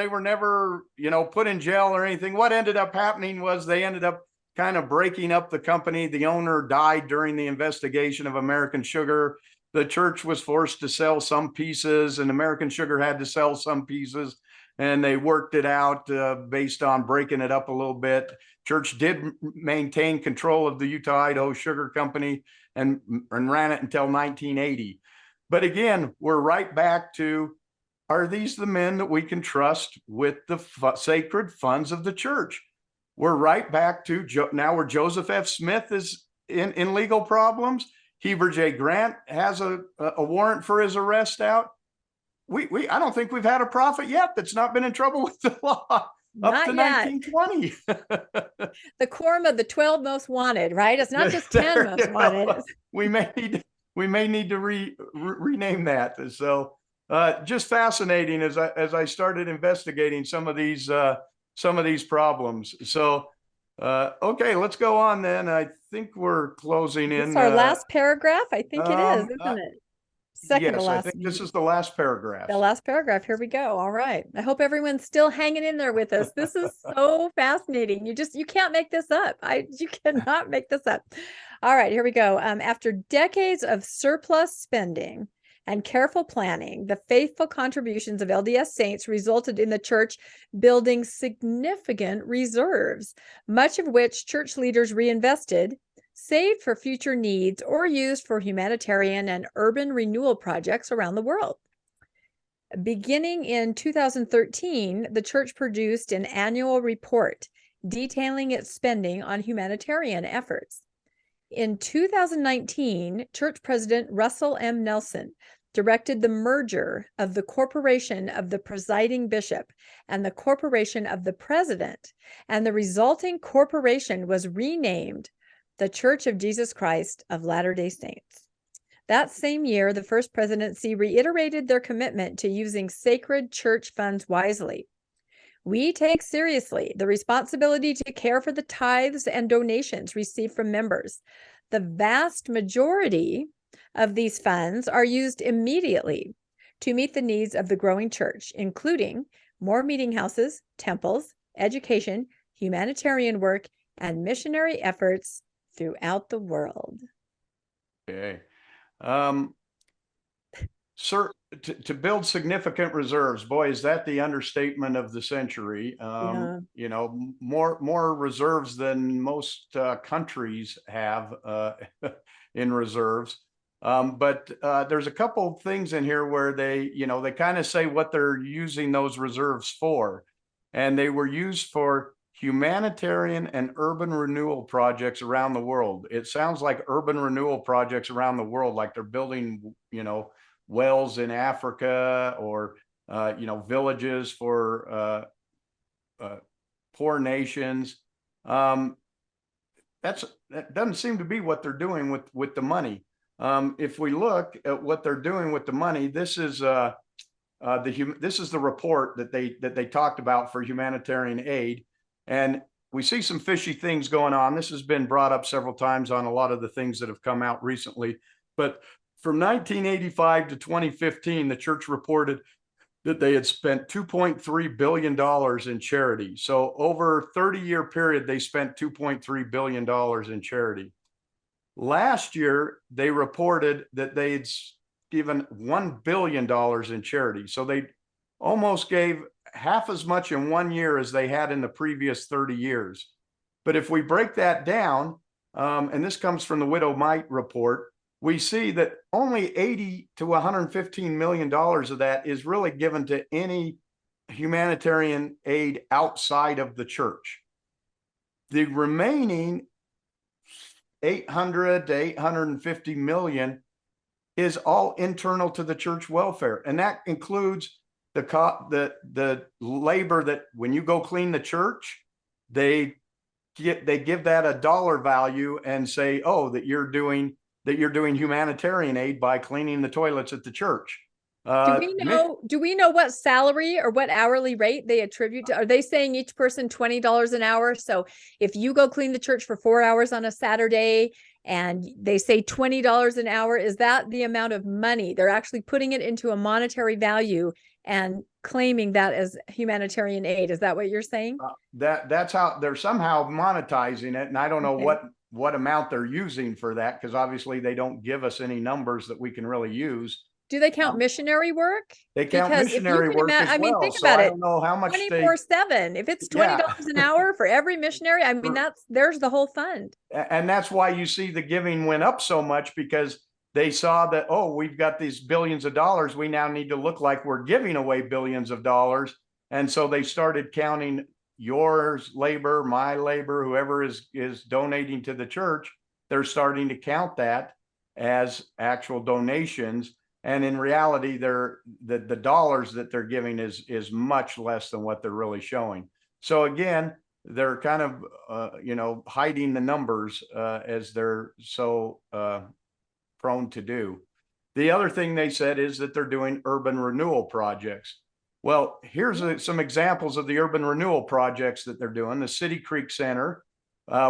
Speaker 2: were never, put in jail or anything. What ended up happening was they ended up kind of breaking up the company. The owner died during the investigation of American Sugar. The church was forced to sell some pieces, and American Sugar had to sell some pieces, and they worked it out based on breaking it up a little bit. Church did maintain control of the Utah-Idaho Sugar Company and ran it until 1980. But again, we're right back to, are these the men that we can trust with the sacred funds of the church? We're right back to now where Joseph F. Smith is in legal problems. Heber J. Grant has a warrant for his arrest out. I don't think we've had a prophet yet that's not been in trouble with the law up to 1920.
Speaker 1: The quorum of the 12 most wanted, right? It's not just 10 most wanted.
Speaker 2: We may need to rename that. So just fascinating as I started investigating some of these problems. So okay, let's go on then. I think we're closing in.
Speaker 1: It's our last paragraph. I think it is, isn't it? Second to last.
Speaker 2: I think this is the last paragraph.
Speaker 1: The last paragraph. Here we go. All right. I hope everyone's still hanging in there with us. This is so fascinating. You can't make this up. You cannot make this up. All right, here we go. After decades of surplus spending and careful planning, the faithful contributions of LDS saints resulted in the church building significant reserves, much of which church leaders reinvested, saved for future needs, or used for humanitarian and urban renewal projects around the world. Beginning in 2013, the church produced an annual report detailing its spending on humanitarian efforts. In 2019, church president Russell M. Nelson directed the merger of the corporation of the presiding bishop and the corporation of the president, and the resulting corporation was renamed the Church of Jesus Christ of Latter-day Saints. That same year, the First Presidency reiterated their commitment to using sacred church funds wisely. We take seriously the responsibility to care for the tithes and donations received from members. The vast majority of these funds are used immediately to meet the needs of the growing church, including more meeting houses, temples, education, humanitarian work, and missionary efforts throughout the world.
Speaker 2: Okay. Sir, to build significant reserves, boy, is that the understatement of the century. More reserves than most countries have in reserves. But there's a couple things in here where they kind of say what they're using those reserves for. And they were used for humanitarian and urban renewal projects around the world. It sounds like urban renewal projects around the world, like they're building, wells in Africa, or, villages for poor nations. That doesn't seem to be what they're doing with the money. If we look at what they're doing with the money, this is the report that they talked about for humanitarian aid. And we see some fishy things going on. This has been brought up several times on a lot of the things that have come out recently. But from 1985 to 2015, the church reported that they had spent $2.3 billion in charity. So over a 30-year period, they spent $2.3 billion in charity. Last year, they reported that they'd given $1 billion in charity. So they almost gave half as much in 1 year as they had in the previous 30 years. But if we break that down, and this comes from the Widow Mite report, we see that only 80 to $115 million of that is really given to any humanitarian aid outside of the church. The remaining 800 to 850 million is all internal to the church welfare. And that includes the labor that when you go clean the church, they give that a dollar value and say, oh, that you're doing humanitarian aid by cleaning the toilets at the church.
Speaker 1: Do we know what salary or what hourly rate they attribute to? Are they saying each person $20 an hour? So if you go clean the church for 4 hours on a Saturday and they say $20 an hour, is that the amount of money? They're actually putting it into a monetary value and claiming that as humanitarian aid. Is that what you're saying?
Speaker 2: That's how they're somehow monetizing it. And I don't know what amount they're using for that, because obviously they don't give us any numbers that we can really use.
Speaker 1: Do they count missionary work?
Speaker 2: They count missionary work as well.
Speaker 1: I mean, think about it.
Speaker 2: I don't know how much
Speaker 1: 24/7. If it's $20 an hour for every missionary, I mean, there's the whole fund.
Speaker 2: And that's why you see the giving went up so much, because they saw that, oh, we've got these billions of dollars. We now need to look like we're giving away billions of dollars. And so they started counting yours labor, my labor, whoever is donating to the church. They're starting to count that as actual donations. And in reality, the dollars that they're giving is much less than what they're really showing. So again, they're kind of hiding the numbers as they're so prone to do. The other thing they said is that they're doing urban renewal projects. Well, here's some examples of the urban renewal projects that they're doing. The City Creek Center,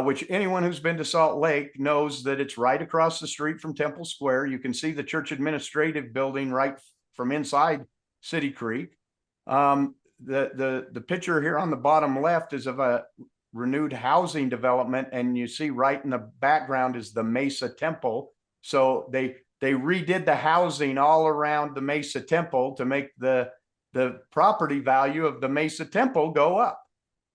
Speaker 2: which anyone who's been to Salt Lake knows that it's right across the street from Temple Square. You can see the church administrative building right from inside City Creek. The picture here on the bottom left is of a renewed housing development, and you see right in the background is the Mesa Temple. So they redid the housing all around the Mesa Temple to make the property value of the Mesa Temple go up.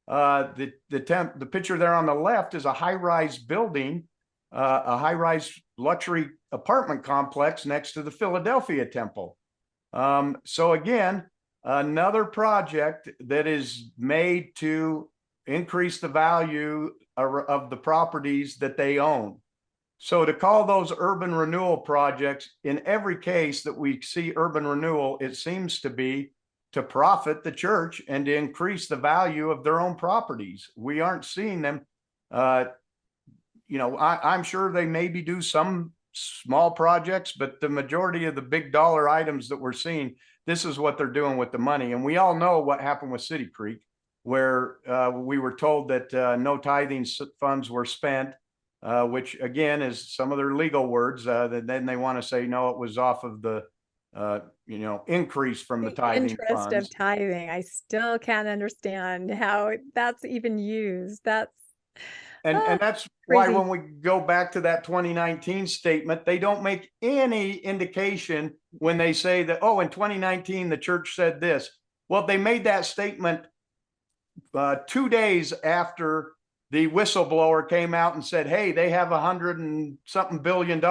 Speaker 2: The picture there on the left is a high-rise building, a high-rise luxury apartment complex next to the Philadelphia Temple. So again, another project that is made to increase the value of the properties that they own. So to call those urban renewal projects, in every case that we see urban renewal, it seems to be to profit the church and to increase the value of their own properties. We aren't seeing them. I'm sure they maybe do some small projects, but the majority of the big dollar items that we're seeing, this is what they're doing with the money. And we all know what happened with City Creek, where we were told that no tithing funds were spent, which again is some of their legal words. Then they want to say, no, it was off of the increase from the tithing
Speaker 1: interest
Speaker 2: funds.
Speaker 1: of tithing. I still can't understand how that's even used. That's
Speaker 2: that's
Speaker 1: crazy.
Speaker 2: why when we go back to that 2019 statement, they don't make any indication when they say that, oh, in 2019 the church said this. Well, they made that statement 2 days after the whistleblower came out and said, hey, they have $100 and something billion.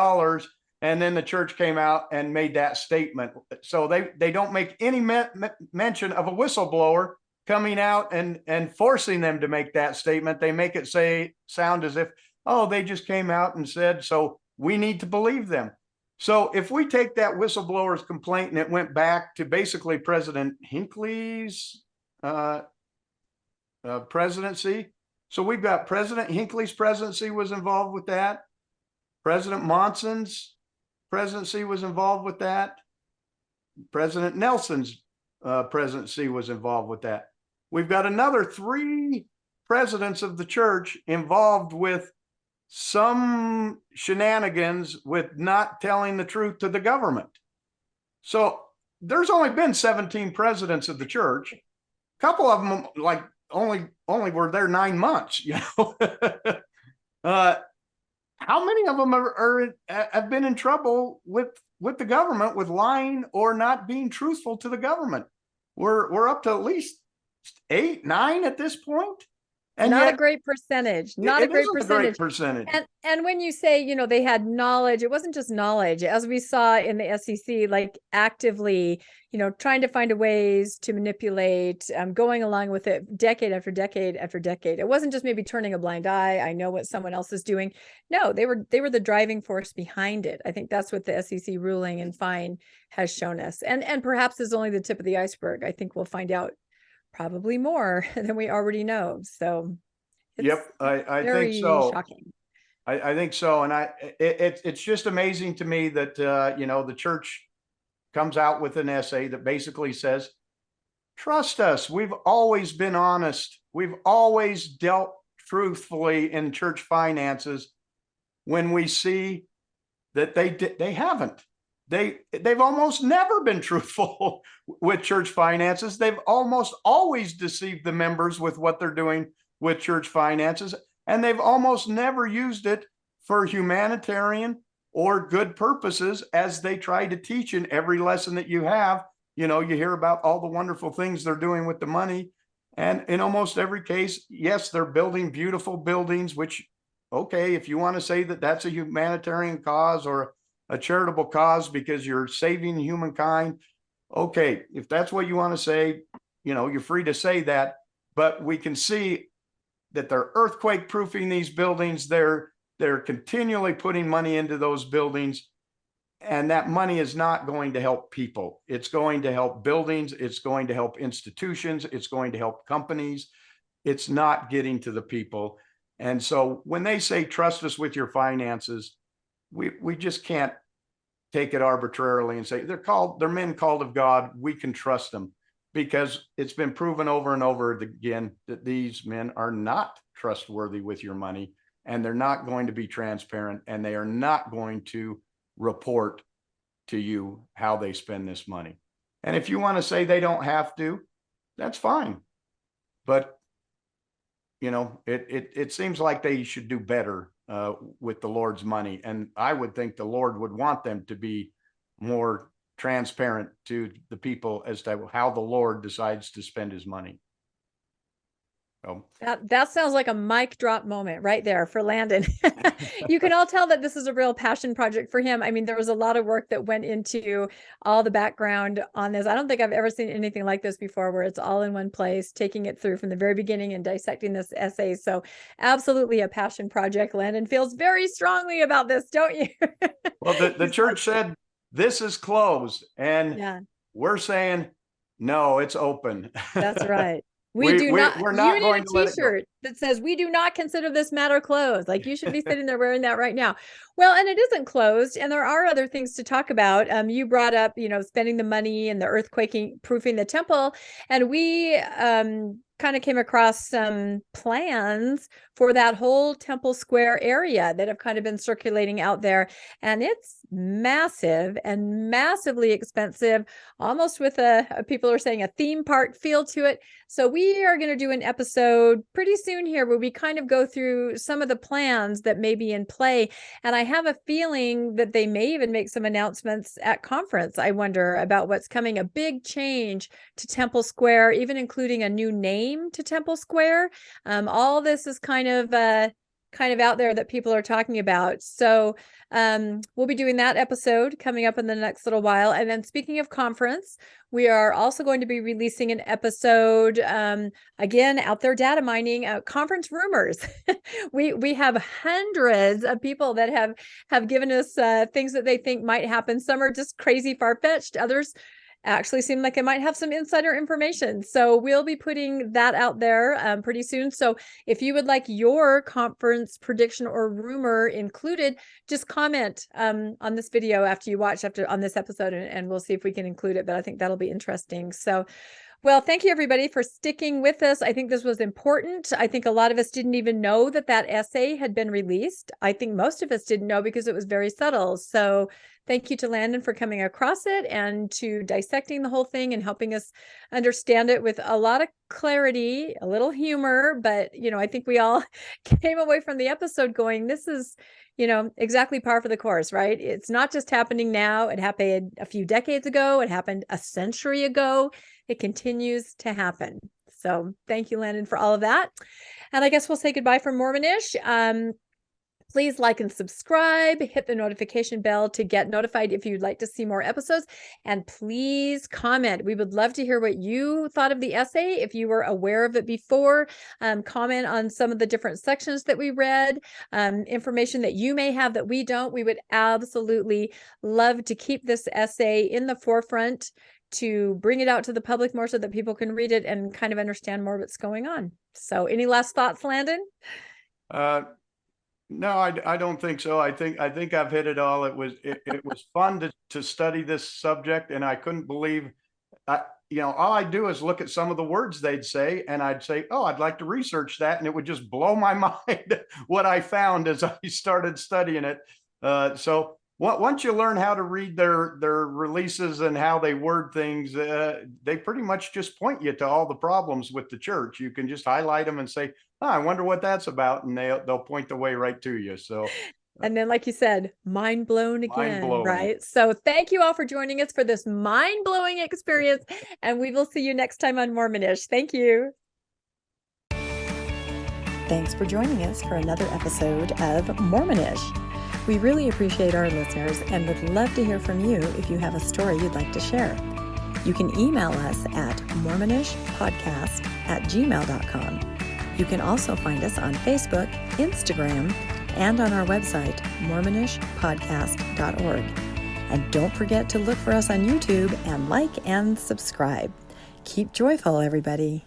Speaker 2: And then the church came out and made that statement. So they don't make any mention of a whistleblower coming out and forcing them to make that statement. They make it sound as if, oh, they just came out and said, so we need to believe them. So if we take that whistleblower's complaint and it went back to basically President Hinckley's presidency. So we've got President Hinckley's presidency was involved with that. President Monson's presidency was involved with that. President Nelson's presidency was involved with that. We've got another 3 presidents of the church involved with some shenanigans with not telling the truth to the government. So there's only been 17 presidents of the church. A couple of them like only were there 9 months, you know. How many of them have been in trouble with the government with lying or not being truthful to the government? We're up to at least 8, 9 at this point. And
Speaker 1: not
Speaker 2: yet,
Speaker 1: a great percentage, not a
Speaker 2: it
Speaker 1: great
Speaker 2: isn't a
Speaker 1: percentage.
Speaker 2: great percentage.
Speaker 1: And when you say, you know, they had knowledge, it wasn't just knowledge, as we saw in the SEC, like actively, you know, trying to find ways to manipulate, going along with it decade after decade after decade. It wasn't just maybe turning a blind eye. I know what someone else is doing. No, they were the driving force behind it. I think that's what the SEC ruling and fine has shown us. And perhaps is only the tip of the iceberg. I think we'll find out probably more than we already know. So
Speaker 2: Yep, I think
Speaker 1: very
Speaker 2: so.
Speaker 1: shocking.
Speaker 2: I think so. And it's just amazing to me that, you know, the church comes out with an essay that basically says, trust us. We've always been honest. We've always dealt truthfully in church finances. When we see that they haven't. They've almost never been truthful with church finances. They've almost always deceived the members with what they're doing with church finances, and they've almost never used it for humanitarian or good purposes, as they try to teach in every lesson that you have. You know, you hear about all the wonderful things they're doing with the money, and in almost every case, yes, they're building beautiful buildings, which, okay, if you want to say that that's a humanitarian cause or a charitable cause because you're saving humankind, okay, if that's what you want to say, you know, you're free to say that. But we can see that they're earthquake proofing these buildings. They're continually putting money into those buildings, and that money is not going to help people. It's going to help buildings. It's going to help institutions. It's going to help companies. It's not getting to the people. And so when they say, trust us with your finances, we just can't take it arbitrarily and say they're men called of God. We can trust them, because it's been proven over and over again that these men are not trustworthy with your money, and they're not going to be transparent, and they are not going to report to you how they spend this money. And if you want to say they don't have to, that's fine. But you know, it seems like they should do better with the Lord's money. And I would think the Lord would want them to be more transparent to the people as to how the Lord decides to spend his money. So
Speaker 1: That sounds like a mic drop moment right there for Landon. You can all tell that this is a real passion project for him. I mean, there was a lot of work that went into all the background on this. I don't think I've ever seen anything like this before, where it's all in one place, taking it through from the very beginning and dissecting this essay. So absolutely a passion project. Landon feels very strongly about this, don't you?
Speaker 2: Well, the church said this is closed, and
Speaker 1: yeah,
Speaker 2: we're saying, no, it's open.
Speaker 1: that's right. We're not
Speaker 2: going
Speaker 1: need a
Speaker 2: to let it go.
Speaker 1: t-shirt that says, we do not consider this matter closed. Like, you should be sitting there wearing that right now. Well, and it isn't closed, and there are other things to talk about. You brought up, you know, spending the money and the earthquaking proofing the temple, and we kind of came across some plans for that whole Temple Square area that have kind of been circulating out there, and it's massive and massively expensive, almost with people are saying a theme park feel to it. So we are going to do an episode pretty soon here where we kind of go through some of the plans that may be in play. And I have a feeling that they may even make some announcements at conference. I wonder about what's coming, a big change to Temple Square, even including a new name to Temple Square. All this is kind of out there that people are talking about. So we'll be doing that episode coming up in the next little while. And then, speaking of conference, we are also going to be releasing an episode, again, out there data mining, conference rumors. we have hundreds of people that have given us things that they think might happen. Some are just crazy far-fetched. Others actually seem like it might have some insider information. So we'll be putting that out there pretty soon. So if you would like your conference prediction or rumor included, just comment on this video after you watch on this episode, and we'll see if we can include it. But I think that'll be interesting. So, Well, thank you everybody for sticking with us. I think this was important. I think a lot of us didn't even know that that essay had been released. I think most of us didn't know because it was very subtle. So thank you to Landon for coming across it and to dissecting the whole thing and helping us understand it with a lot of clarity, a little humor. But, I think we all came away from the episode going, this is, exactly par for the course, right? It's not just happening now. It happened a few decades ago. It happened a century ago. It continues to happen. So thank you, Landon, for all of that. And I guess we'll say goodbye from Mormonish. Please like and subscribe, hit the notification bell to get notified if you'd like to see more episodes. And please comment. We would love to hear what you thought of the essay. If you were aware of it before, comment on some of the different sections that we read, information that you may have that we don't. We would absolutely love to keep this essay in the forefront, to bring it out to the public more so that people can read it and kind of understand more what's going on. So any last thoughts, Landon?
Speaker 2: No, I don't think so. I think I've hit it all. It was fun to study this subject, and I couldn't believe, all I do is look at some of the words they'd say, and I'd say, oh, I'd like to research that, and it would just blow my mind what I found as I started studying it. So once you learn how to read their releases and how they word things, they pretty much just point you to all the problems with the church. You can just highlight them and say, oh, I wonder what that's about, and they'll point the way right to you. So,
Speaker 1: and then, like you said, mind blown again,
Speaker 2: mind-blowing.
Speaker 1: Right? So thank you all for joining us for this mind-blowing experience, and we will see you next time on Mormonish. Thank you. Thanks for joining us for another episode of Mormonish. We really appreciate our listeners and would love to hear from you if you have a story you'd like to share. You can email us at mormonishpodcast@gmail.com. You can also find us on Facebook, Instagram, and on our website, mormonishpodcast.org. And don't forget to look for us on YouTube and like and subscribe. Keep joyful, everybody.